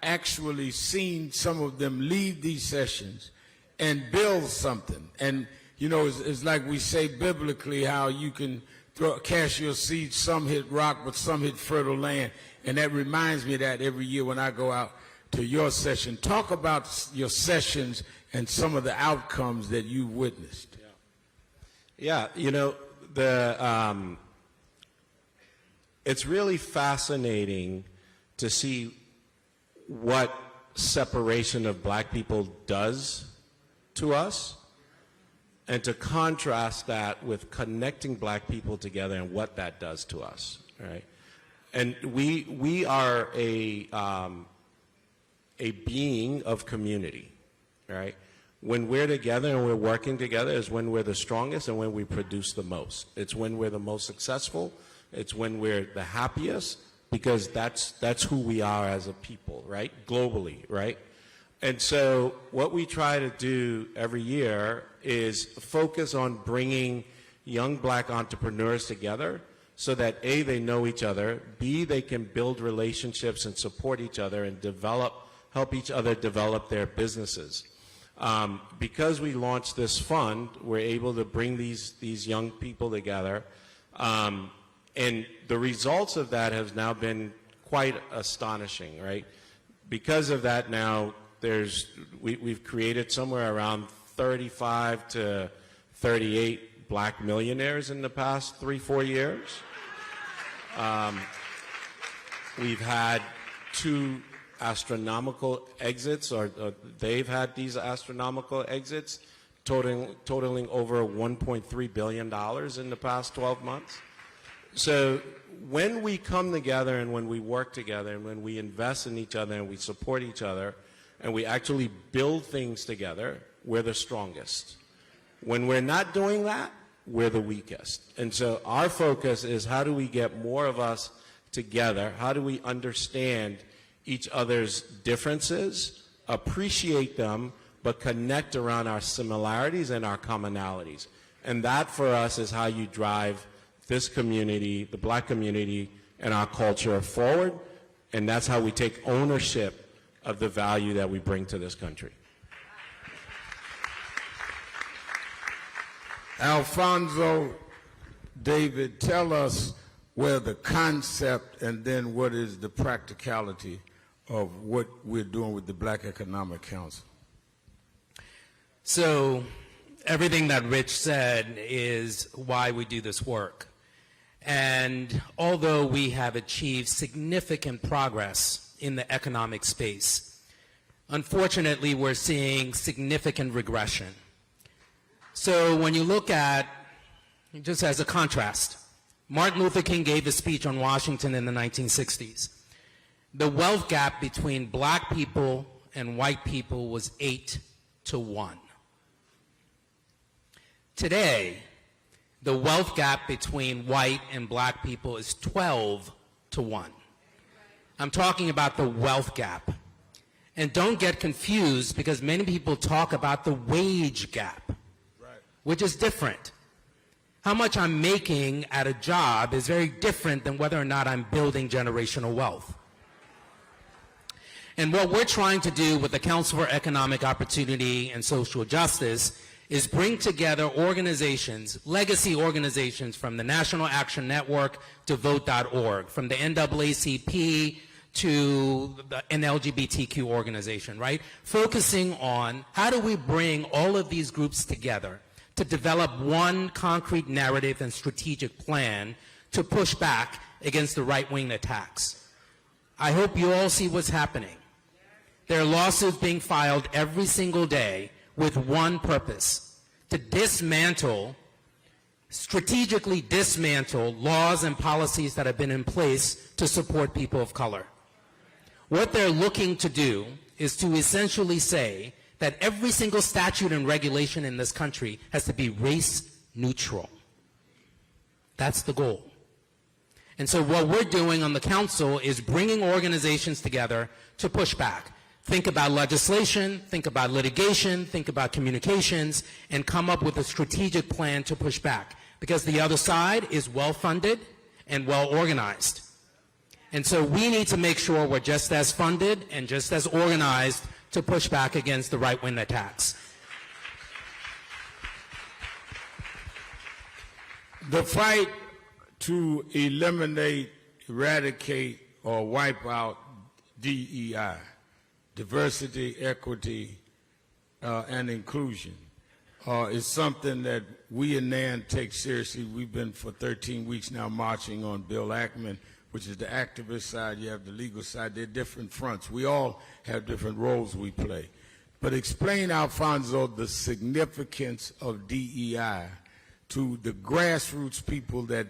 actually seen some of them leave these sessions and build something. And, you know, it's like we say biblically how you can cast your seed, some hit rock, but some hit fertile land. And that reminds me of that every year when I go out to your session. Talk about your sessions and some of the outcomes that you witnessed. Yeah, you know, it's really fascinating to see what separation of black people does to us, and to contrast that with connecting black people together and what that does to us, right? And we are a being of community, right? When we're together and we're working together is when we're the strongest and when we produce the most. It's when we're the most successful. It's when we're the happiest, because that's who we are as a people, right? Globally, right? And so what we try to do every year is focus on bringing young black entrepreneurs together so that A, they know each other, B, they can build relationships and support each other and help each other develop their businesses. Because we launched this fund, we're able to bring these young people together. And the results of that have now been quite astonishing, right? Because of that now, we've created somewhere around 35 to 38 black millionaires in the past 3-4 years. We've had 2 astronomical exits, or they've had these astronomical exits, totaling over $1.3 billion in the past 12 months. So when we come together and when we work together and when we invest in each other and we support each other and we actually build things together, we're the strongest. When we're not doing that, we're the weakest. And so our focus is, how do we get more of us together? How do we understand each other's differences, appreciate them, but connect around our similarities and our commonalities? And that for us is how you drive this community, the black community, and our culture forward, and that's how we take ownership of the value that we bring to this country. Alfonso, David, tell us where the concept and then what is the practicality of what we're doing with the Black Economic Council. So everything that Rich said is why we do this work. And although we have achieved significant progress in the economic space, unfortunately, we're seeing significant regression. So when you look at, just as a contrast, Martin Luther King gave a speech on Washington in the 1960s. The wealth gap between black people and white people was 8-to-1. Today, the wealth gap between white and black people is 12-to-1. I'm talking about the wealth gap. And don't get confused, because many people talk about the wage gap, which is different. How much I'm making at a job is very different than whether or not I'm building generational wealth. And what we're trying to do with the Council for Economic Opportunity and Social Justice is bring together organizations, legacy organizations, from the National Action Network to Vote.org, from the NAACP to an LGBTQ organization, right? Focusing on how do we bring all of these groups together to develop one concrete narrative and strategic plan to push back against the right-wing attacks. I hope you all see what's happening. There are lawsuits being filed every single day with one purpose: to dismantle, strategically dismantle laws and policies that have been in place to support people of color. What they're looking to do is to essentially say that every single statute and regulation in this country has to be race neutral. That's the goal. And so what we're doing on the council is bringing organizations together to push back. Think about legislation, think about litigation, think about communications, and come up with a strategic plan to push back. Because the other side is well-funded and well-organized. And so we need to make sure we're just as funded and just as organized to push back against the right-wing attacks. The fight to eliminate, eradicate, or wipe out DEI, diversity, equity, and inclusion, is something that we in NAN take seriously. We've been for 13 weeks now marching on Bill Ackman, which is the activist side. You have the legal side. They're different fronts. We all have different roles we play. But explain, Alfonso, the significance of DEI to the grassroots people that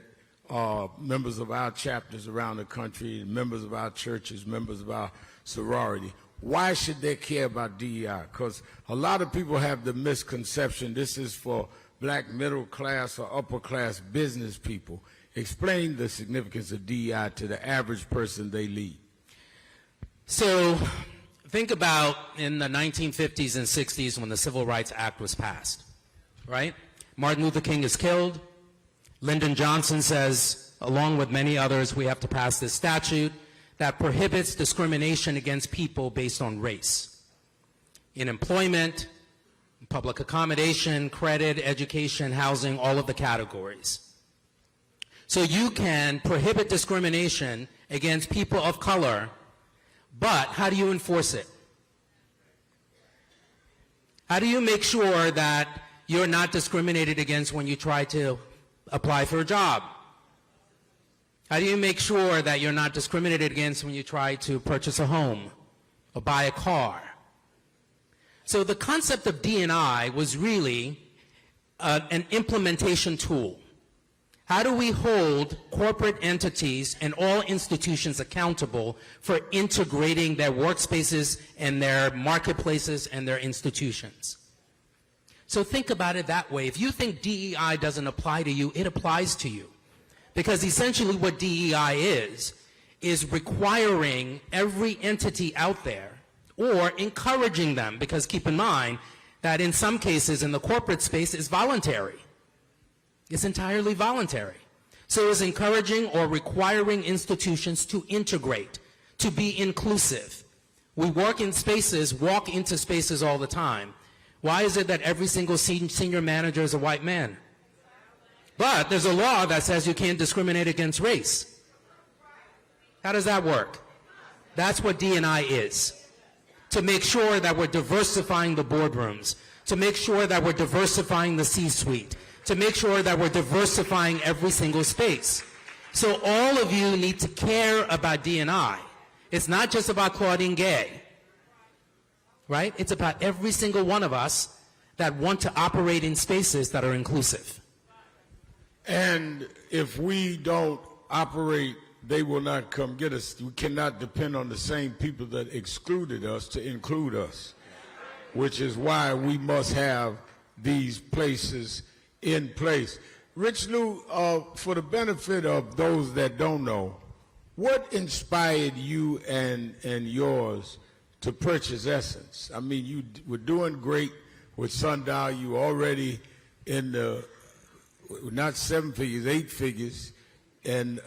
are members of our chapters around the country, members of our churches, members of our sorority. Why should they care about DEI? Because a lot of people have the misconception this is for black middle class or upper class business people. Explain the significance of DEI to the average person they lead. So think about in the 1950s and 60s when the Civil Rights Act was passed, right? Martin Luther King is killed. Lyndon Johnson says, along with many others, we have to pass this statute that prohibits discrimination against people based on race in employment, public accommodation, credit, education, housing, all of the categories. So you can prohibit discrimination against people of color, but how do you enforce it? How do you make sure that you're not discriminated against when you try to apply for a job? How do you make sure that you're not discriminated against when you try to purchase a home or buy a car? So the concept of D&I was really an implementation tool. How do we hold corporate entities and all institutions accountable for integrating their workspaces and their marketplaces and their institutions? So think about it that way. If you think DEI doesn't apply to you, it applies to you. Because essentially what DEI is requiring every entity out there, or encouraging them, because keep in mind that in some cases in the corporate space it's voluntary. It's entirely voluntary. So it's encouraging or requiring institutions to integrate, to be inclusive. We walk into spaces all the time. Why is it that every single senior manager is a white man? But there's a law that says you can't discriminate against race. How does that work? That's what D&I is. To make sure that we're diversifying the boardrooms, to make sure that we're diversifying the C-suite, to make sure that we're diversifying every single space. So all of you need to care about D&I. It's not just about Claudine Gay, right? It's about every single one of us that want to operate in spaces that are inclusive. And if we don't operate, they will not come get us. We cannot depend on the same people that excluded us to include us, which is why we must have these places in place. Rich Lou, for the benefit of those that don't know, what inspired you and yours to purchase Essence? I mean, you were doing great with Sundial. You were already in the, not 7 figures, 8 figures. And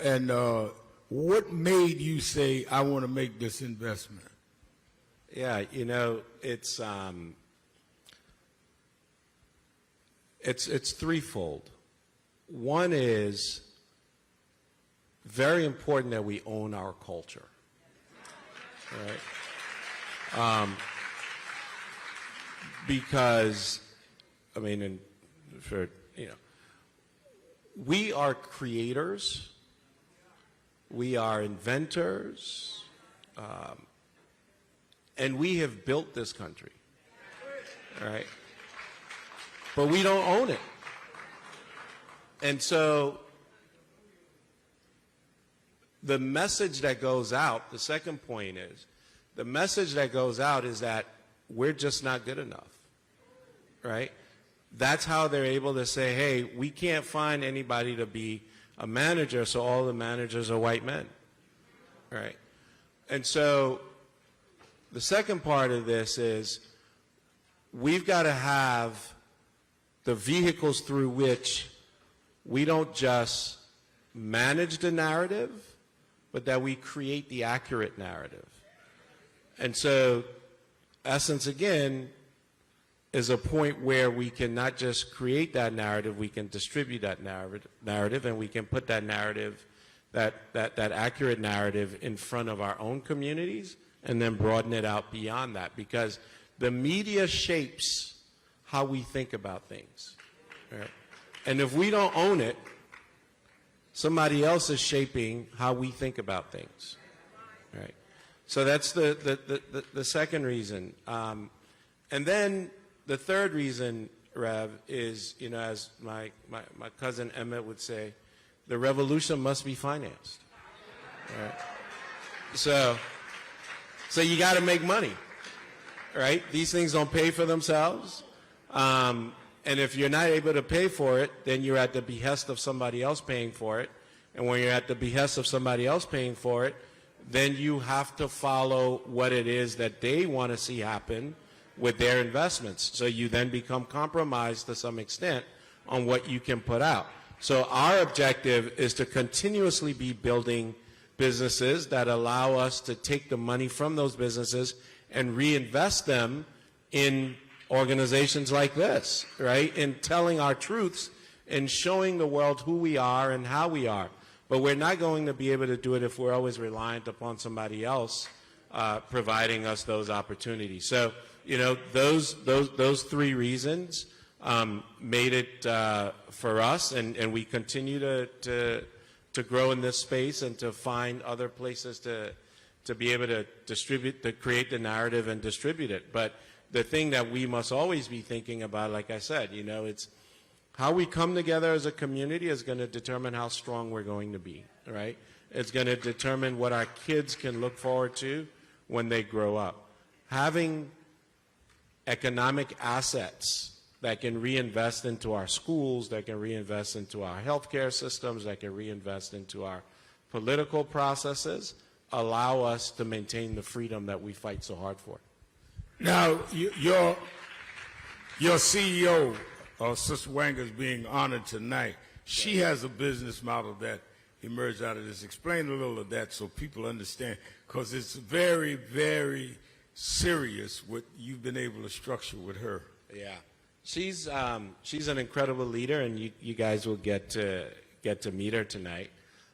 what made you say, I want to make this investment? Yeah, you know, it's threefold. One is very important that we own our culture. right? Because, I mean, and for, you know, we are creators, we are inventors, and we have built this country, all right? But we don't own it. And so the message that goes out, the second point is, the message that goes out is that we're just not good enough, right? That's how they're able to say, hey, we can't find anybody to be a manager, so all the managers are white men, right? And so the second part of this is we've got to have the vehicles through which we don't just manage the narrative, but that we create the accurate narrative. And so, essence, again, is a point where we can not just create that narrative, we can distribute that narrative, and we can put that narrative, that accurate narrative in front of our own communities, and then broaden it out beyond that. Because the media shapes how we think about things. Right? And if we don't own it, somebody else is shaping how we think about things. Right? So that's the second reason. And then the third reason, Rev, is, you know, as my cousin Emmett would say, the revolution must be financed. Right? So you got to make money, right? These things don't pay for themselves. And if you're not able to pay for it, then you're at the behest of somebody else paying for it. And when you're at the behest of somebody else paying for it, then you have to follow what it is that they want to see happen with their investments. So you then become compromised to some extent on what you can put out. So our objective is to continuously be building businesses that allow us to take the money from those businesses and reinvest them in organizations like this, right? In telling our truths and showing the world who we are and how we are. But we're not going to be able to do it if we're always reliant upon somebody else providing us those opportunities. So, you know, those three reasons made it for us, and we continue to grow in this space and to find other places to be able to distribute, to create the narrative and distribute it. But the thing that we must always be thinking about, like I said, you know, it's how we come together as a community is going to determine how strong we're going to be, right? It's going to determine what our kids can look forward to when they grow up. Having economic assets that can reinvest into our schools, that can reinvest into our healthcare systems, that can reinvest into our political processes, allow us to maintain the freedom that we fight so hard for. Now, your CEO, Sister Wanga, is being honored tonight. She has a business model that emerged out of this. Explain a little of that so people understand, because it's very, very serious what you've been able to structure with her. Yeah, she's an incredible leader, and you guys will get to meet her tonight.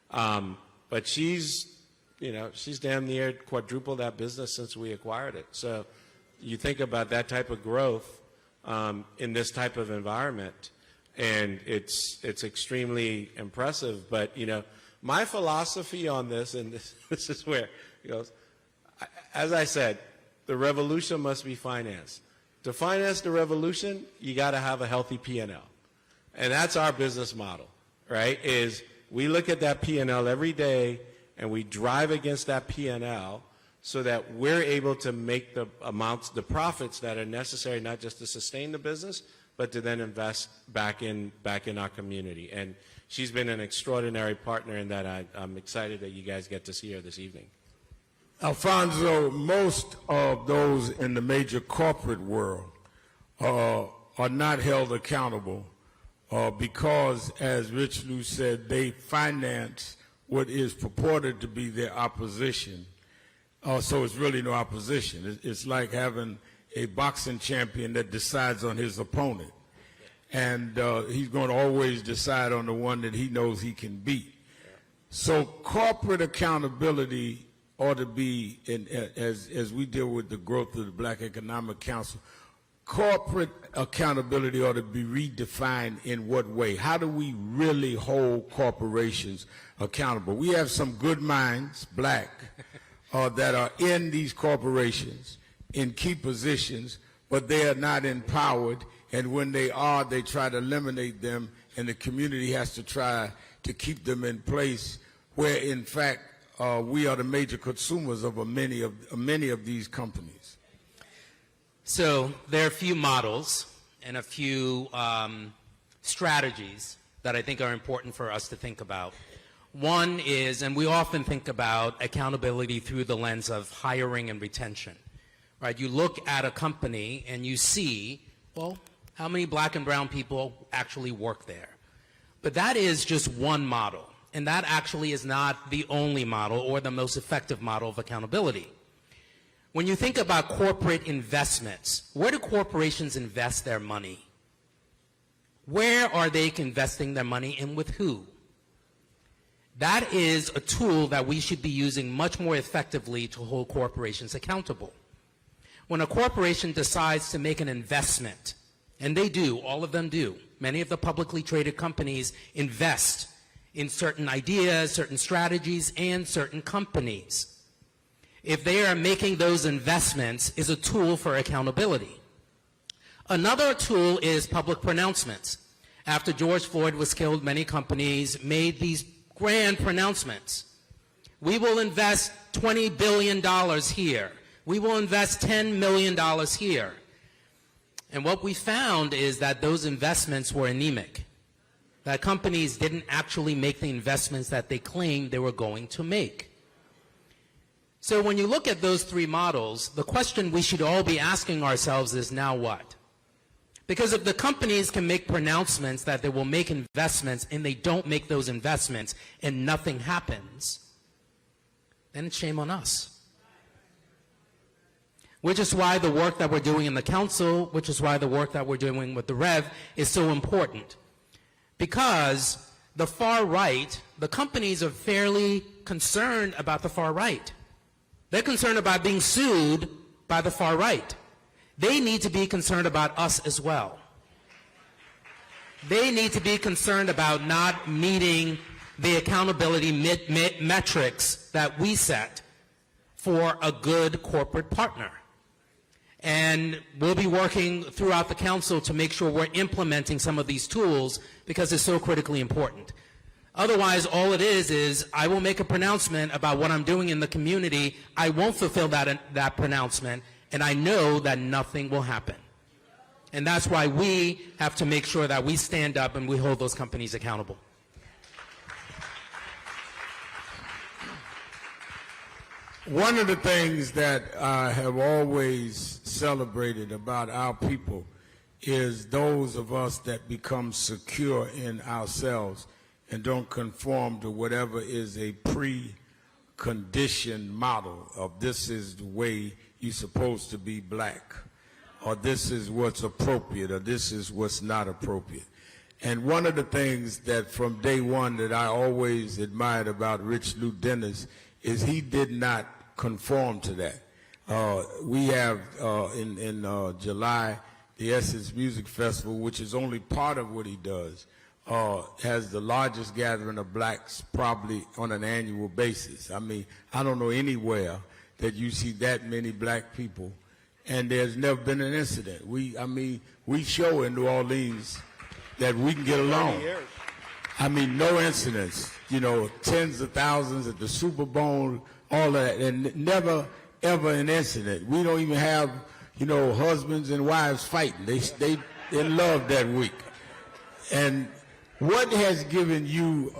But she's damn near quadrupled that business since we acquired it. So you think about that type of growth in this type of environment, and it's extremely impressive. But, you know, my philosophy on this, and this is where it goes, as I said, the revolution must be financed. To finance the revolution, you got to have a healthy P&L. And that's our business model, right, is we look at that P&L every day, and we drive against that P&L so that we're able to make the amounts, the profits that are necessary, not just to sustain the business, but to then invest back in our community. And she's been an extraordinary partner in that. I'm excited that you guys get to see her this evening. Alfonso, most of those in the major corporate world are not held accountable because, as Rich Lou said, they finance what is purported to be their opposition. So it's really no opposition. It's like having a boxing champion that decides on his opponent. And he's going to always decide on the one that he knows he can beat. So corporate accountability ought to be, as we deal with the growth of the Black Economic Council, corporate accountability ought to be redefined in what way? How do we really hold corporations accountable? We have some good minds, black, that are in these corporations in key positions, but they are not empowered, and when they are, they try to eliminate them, and the community has to try to keep them in place, where in fact we are the major consumers of many of these companies. So there are a few models and a few strategies that I think are important for us to think about. One is, and we often think about accountability through the lens of hiring and retention, right? You look at a company and you see, well, how many black and brown people actually work there? But that is just one model, and that actually is not the only model or the most effective model of accountability. When you think about corporate investments, where do corporations invest their money? Where are they investing their money and with who? That is a tool that we should be using much more effectively to hold corporations accountable. When a corporation decides to make an investment, and they do, all of them do, many of the publicly traded companies invest in certain ideas, certain strategies, and certain companies. If they are making those investments, is a tool for accountability. Another tool is public pronouncements. After George Floyd was killed, many companies made these grand pronouncements. We will invest $20 billion here. We will invest $10 million here. And what we found is that those investments were anemic, that companies didn't actually make the investments that they claimed they were going to make. So when you look at those three models, the question we should all be asking ourselves is, now what? Because if the companies can make pronouncements that they will make investments and they don't make those investments and nothing happens, then it's shame on us. Which is why the work that we're doing in the council, which is why the work that we're doing with the Rev is so important. Because the far right, the companies are fairly concerned about the far right. They're concerned about being sued by the far right. They need to be concerned about us as well. They need to be concerned about not meeting the accountability metrics that we set for a good corporate partner. And we'll be working throughout the council to make sure we're implementing some of these tools because it's so critically important. Otherwise, all it is I will make a pronouncement about what I'm doing in the community. I won't fulfill that pronouncement, and I know that nothing will happen. And that's why we have to make sure that we stand up and we hold those companies accountable. One of the things that I have always celebrated about our people is those of us that become secure in ourselves and don't conform to whatever is a pre-conditioned model of this is the way you're supposed to be black, or this is what's appropriate, or this is what's not appropriate. And one of the things that from day one that I always admired about Rich Lou Dennis is he did not conform to that. We have in July the Essence Music Festival, which is only part of what he does, has the largest gathering of blacks probably on an annual basis. I mean, I don't know anywhere that you see that many black people, and there's never been an incident. We show in New Orleans that we can get along. I mean, no incidents, tens of thousands at the Super Bowl, all of that, and never, ever an incident. We don't even have, husbands and wives fighting. They in love that week. And what has given you,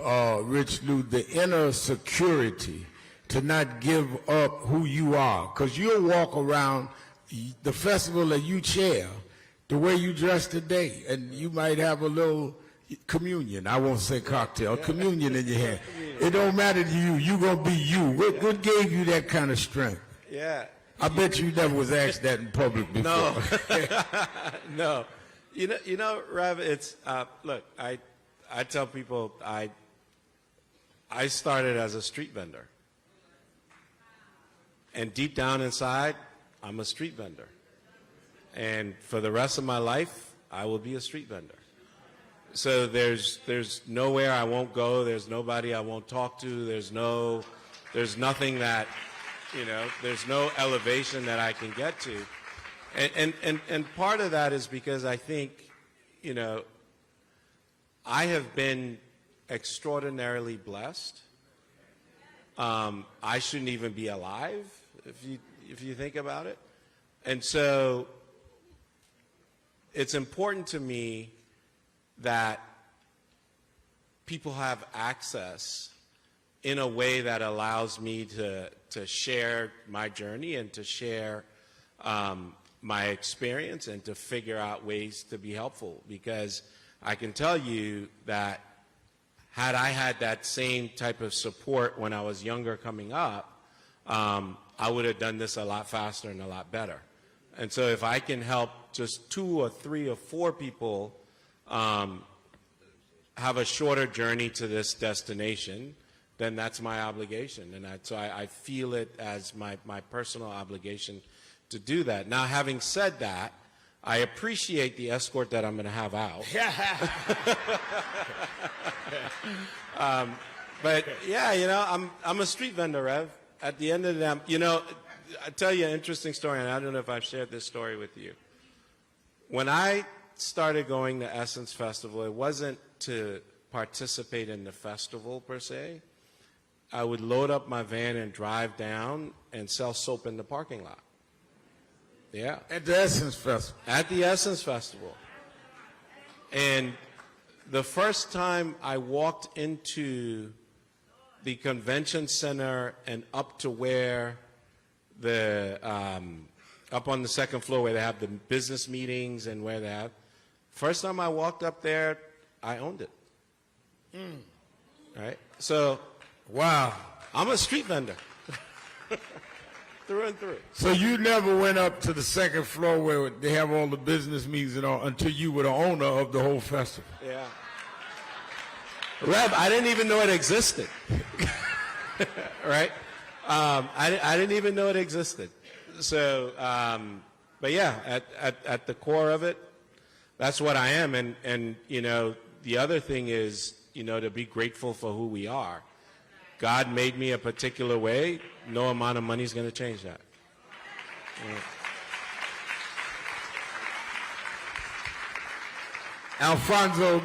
Rich Lou, the inner security to not give up who you are? Because you'll walk around the festival that you chair the way you dress today, and you might have a little communion. I won't say cocktail, communion in your hand. It don't matter to you. You're going to be you. What gave you that kind of strength? Yeah. I bet you never was asked that in public before. No. No. Rev, it's, look, I tell people I started as a street vendor. And deep down inside, I'm a street vendor. And for the rest of my life, I will be a street vendor. So there's nowhere I won't go. There's nobody I won't talk to. There's nothing that, there's no elevation that I can get to. And part of that is because I think, I have been extraordinarily blessed. I shouldn't even be alive if you think about it. And so it's important to me that people have access in a way that allows me to share my journey and to share my experience and to figure out ways to be helpful. Because I can tell you that had I had that same type of support when I was younger coming up, I would have done this a lot faster and a lot better. And so if I can help just 2 or 3 or 4 people have a shorter journey to this destination, then that's my obligation. And so I feel it as my personal obligation to do that. Now, having said that, I appreciate the escort that I'm going to have out. But yeah, I'm a street vendor, Rev. At the end of the day, I tell you an interesting story, and I don't know if I've shared this story with you. When I started going to Essence Festival, it wasn't to participate in the festival per se. I would load up my van and drive down and sell soap in the parking lot. Yeah. At the Essence Festival. At the Essence Festival. And the first time I walked into the convention center and up to where up on the second floor where they have the business meetings and where they have, first time I walked up there, I owned it. Right? So, wow. I'm a street vendor. Through and through. So you never went up to the second floor where they have all the business meetings and all until you were the owner of the whole festival? Yeah. Rev, I didn't even know it existed. Right? I didn't even know it existed. So, but yeah, at the core of it, that's what I am. And the other thing is, to be grateful for who we are. God made me a particular way. No amount of money is going to change that. Yeah. Alfonso,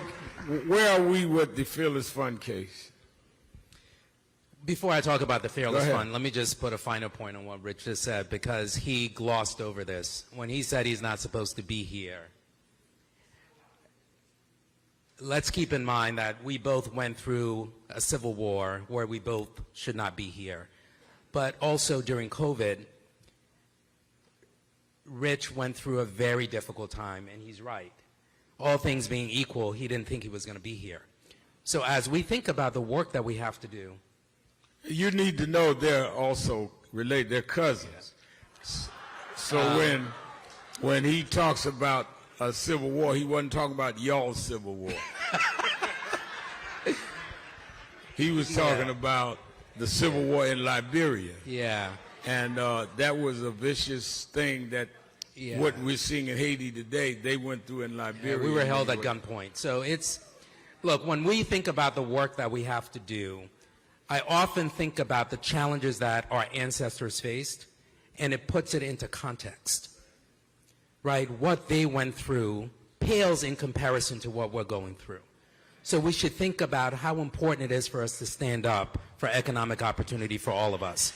where are we with the Fearless Fund case? Before I talk about the Fearless Fund, let me just put a finer point on what Rich just said, because he glossed over this. When he said he's not supposed to be here, let's keep in mind that we both went through a civil war where we both should not be here. But also during COVID, Rich went through a very difficult time, and he's right. All things being equal, he didn't think he was going to be here. So as we think about the work that we have to do, you need to know they're also related. They're cousins. So when he talks about a civil war, he wasn't talking about y'all's civil war. He was talking about the civil war in Liberia. Yeah. And that was a vicious thing that what we're seeing in Haiti today, they went through in Liberia. We were held at gunpoint. So look, when we think about the work that we have to do, I often think about the challenges that our ancestors faced, and it puts it into context. Right? What they went through pales in comparison to what we're going through. So we should think about how important it is for us to stand up for economic opportunity for all of us.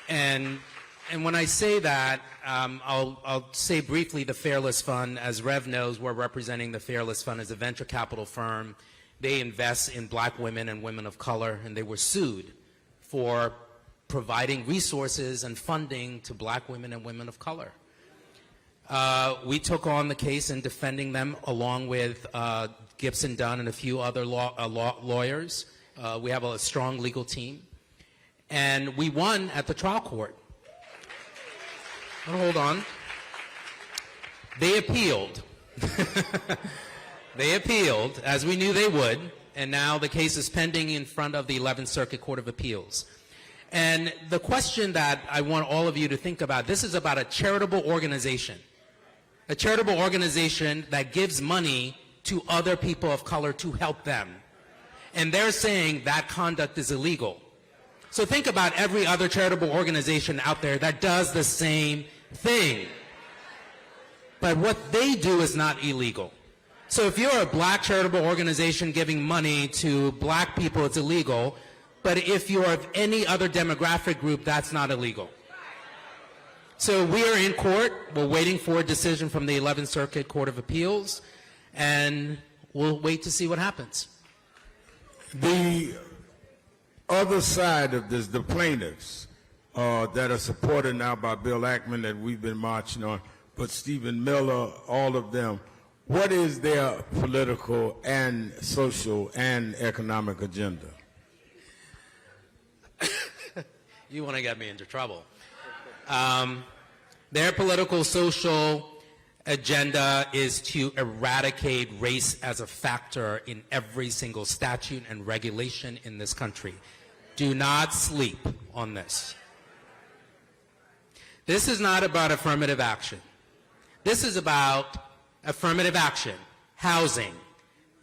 And when I say that, I'll say briefly the Fearless Fund. As Rev knows, we're representing the Fearless Fund as a venture capital firm. They invest in black women and women of color, and they were sued for providing resources and funding to black women and women of color. We took on the case in defending them along with Gibson Dunn and a few other lawyers. We have a strong legal team. And we won at the trial court. But hold on. They appealed. They appealed, as we knew they would, and now the case is pending in front of the 11th Circuit Court of Appeals. And the question that I want all of you to think about, this is about a charitable organization. A charitable organization that gives money to other people of color to help them. And they're saying that conduct is illegal. So think about every other charitable organization out there that does the same thing. But what they do is not illegal. So if you're a black charitable organization giving money to black people, it's illegal. But if you're of any other demographic group, that's not illegal. So we are in court. We're waiting for a decision from the 11th Circuit Court of Appeals, and we'll wait to see what happens. The other side of this, the plaintiffs that are supported now by Bill Ackman that we've been marching on, but Stephen Miller, all of them, what is their political and social and economic agenda? You want to get me into trouble. Their political, social agenda is to eradicate race as a factor in every single statute and regulation in this country. Do not sleep on this. This is not about affirmative action. This is about affirmative action, housing,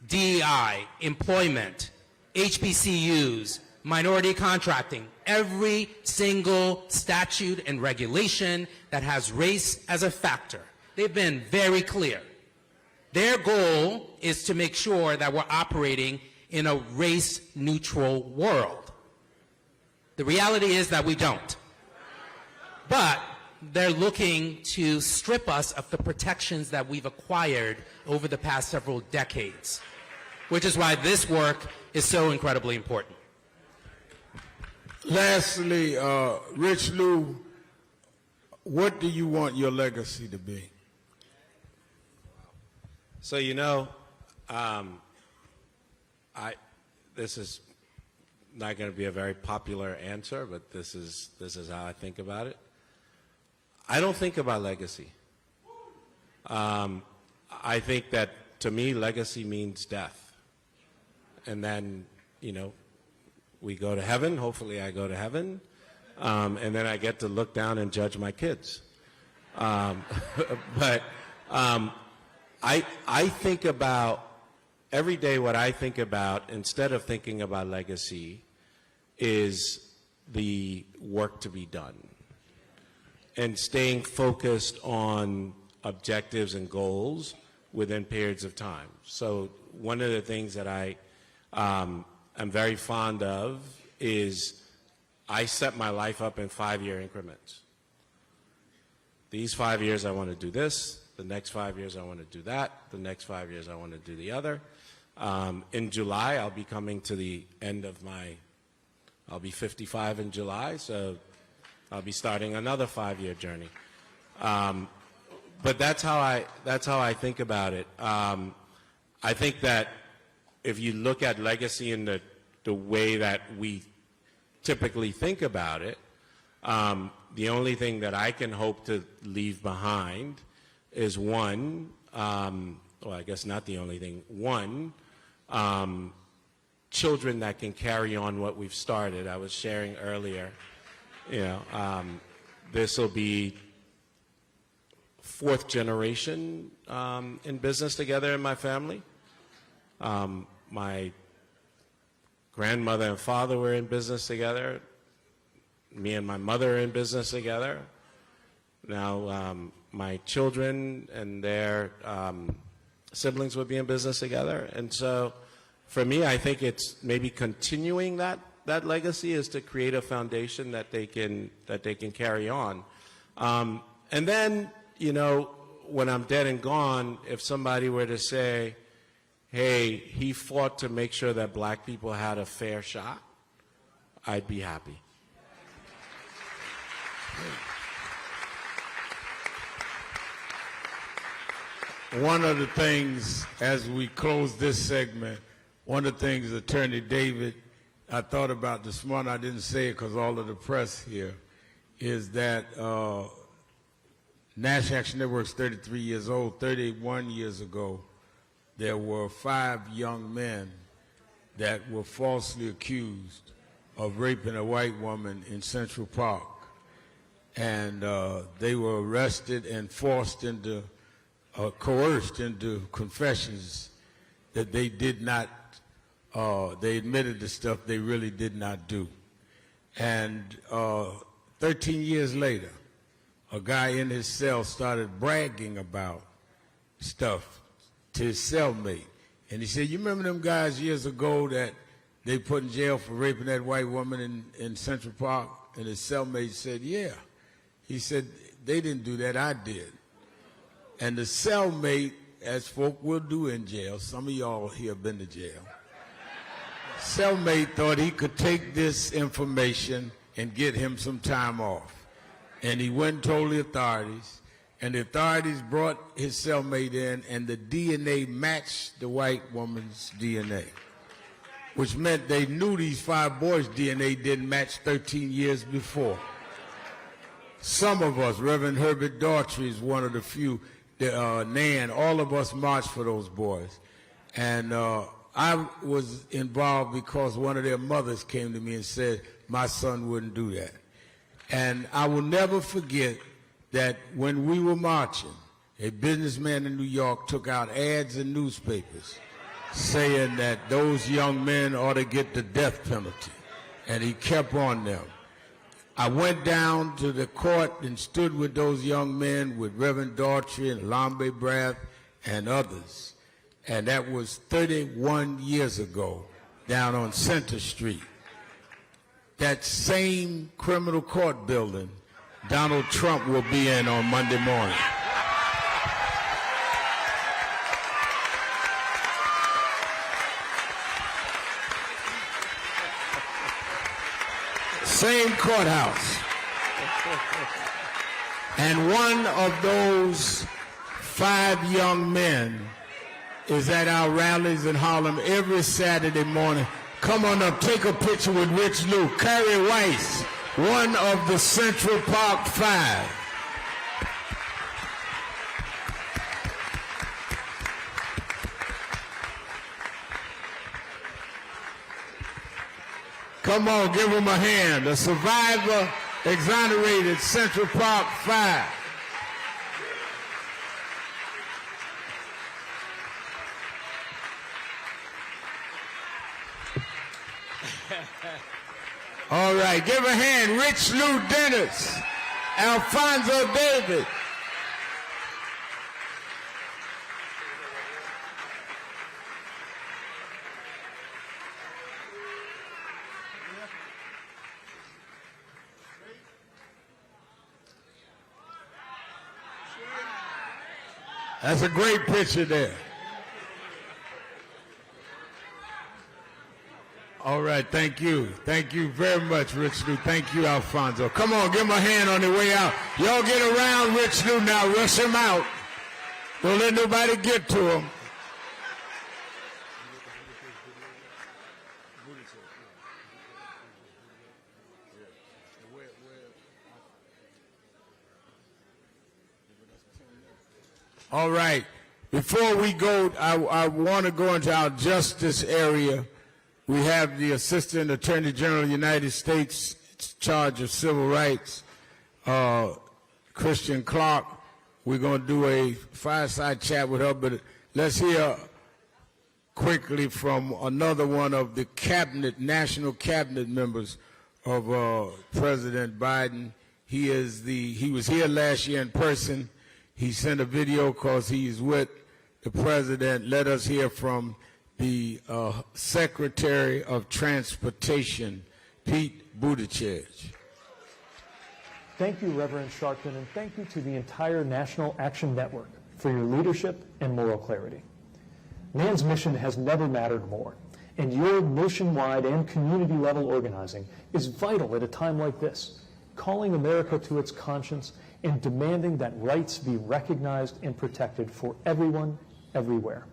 DEI, employment, HBCUs, minority contracting, every single statute and regulation that has race as a factor. They've been very clear. Their goal is to make sure that we're operating in a race-neutral world. The reality is that we don't. But they're looking to strip us of the protections that we've acquired over the past several decades, which is why this work is so incredibly important. Lastly, Rich Lou, what do you want your legacy to be? So, this is not going to be a very popular answer, but this is how I think about it. I don't think about legacy. I think that, to me, legacy means death. And then, we go to heaven. Hopefully I go to heaven. And then I get to look down and judge my kids. But I think about, every day what I think about, instead of thinking about legacy, is the work to be done. And staying focused on objectives and goals within periods of time. So one of the things that I'm very fond of is I set my life up in 5-year increments. These 5 years I want to do this, the next 5 years I want to do that, the next 5 years I want to do the other. In July I'll be coming to the end of I'll be 55 in July, so I'll be starting another 5-year journey. But that's how I think about it. I think that if you look at legacy in the way that we typically think about it, the only thing that I can hope to leave behind is one, well, I guess not the only thing, one, children that can carry on what we've started. I was sharing earlier, this will be 4th generation in business together in my family. My grandmother and father were in business together. Me and my mother are in business together. Now my children and their siblings would be in business together. And so for me, I think it's maybe continuing that legacy is to create a foundation that they can carry on. And then, when I'm dead and gone, if somebody were to say, hey, he fought to make sure that black people had a fair shot, I'd be happy. One of the things, as we close this segment, one of the things Attorney David, I thought about this morning, I didn't say it because all of the press here, is that National Action Network's 33 years old. 31 years ago, there were 5 young men that were falsely accused of raping a white woman in Central Park. And they were arrested and forced into, coerced into confessions that they did not, they admitted to stuff they really did not do. And 13 years later, a guy in his cell started bragging about stuff to his cellmate. And he said, you remember them guys years ago that they put in jail for raping that white woman in Central Park? And his cellmate said, yeah. He said, they didn't do that, I did. And the cellmate, as folk will do in jail, some of y'all here have been to jail, cellmate thought he could take this information and get him some time off. And he went and told the authorities, and the authorities brought his cellmate in, and the DNA matched the white woman's DNA, which meant they knew these 5 boys' DNA didn't match 13 years before. Some of us, Reverend Herbert Daughtry is one of the few, NAN, all of us marched for those boys. And I was involved because one of their mothers came to me and said, my son wouldn't do that. And I will never forget that when we were marching, a businessman in New York took out ads in newspapers saying that those young men ought to get the death penalty. And he kept on them. I went down to the court and stood with those young men, with Reverend Daughtry and Alvin Bragg and others. And that was 31 years ago down on Center Street. That same criminal court building Donald Trump will be in on Monday morning. Same courthouse. And one of those 5 young men is at our rallies in Harlem every Saturday morning. Come on up, take a picture with Rich Lou. Carrie Weiss, one of the Central Park 5. Come on, give him a hand. A survivor, exonerated, Central Park 5. All right, give a hand. Rich Lou Dennis, Alfonso David. That's a great picture there. All right, thank you. Thank you very much, Rich Lou. Thank you, Alfonso. Come on, give him a hand on the way out. Y'all get around Rich Lou now. Rush him out. Don't let nobody get to him. All right. Before we go, I want to go into our justice area. We have the Assistant Attorney General of the United States, in charge of civil rights, Christian Clark. We're going to do a fireside chat with her, but let's hear quickly from another one of the cabinet, national cabinet members of President Biden. He was here last year in person. He sent a video because he's with the president. Let us hear from the Secretary of Transportation, Pete Buttigieg. Thank you, Reverend Sharpton, and thank you to the entire National Action Network for your leadership and moral clarity. NAN's mission has never mattered more, and your nationwide and community-level organizing is vital at a time like this, calling America to its conscience and demanding that rights be recognized and protected for everyone, everywhere.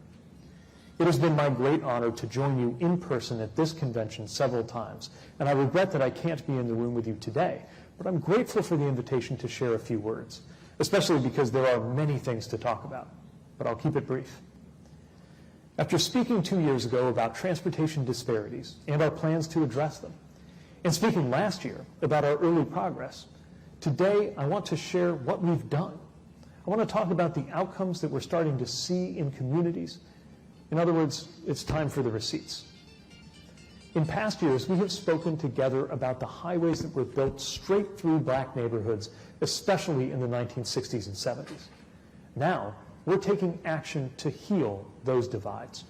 It has been my great honor to join you in person at this convention several times, and I regret that I can't be in the room with you today, but I'm grateful for the invitation to share a few words, especially because there are many things to talk about, but I'll keep it brief. After speaking 2 years ago about transportation disparities and our plans to address them, And speaking last year about our early progress, today I want to share what we've done. I want to talk about the outcomes that we're starting to see in communities. In other words, it's time for the receipts. In past years, we have spoken together about the highways that were built straight through black neighborhoods, especially in the 1960s and 70s. Now, we're taking action to heal those divides.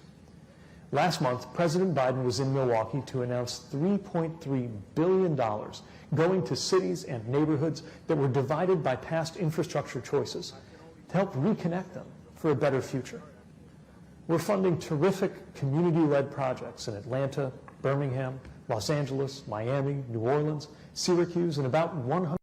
Last month, President Biden was in Milwaukee to announce $3.3 billion going to cities and neighborhoods that were divided by past infrastructure choices to help reconnect them for a better future. We're funding terrific community-led projects in Atlanta, Birmingham, Los Angeles, Miami, New Orleans, Syracuse, and about 100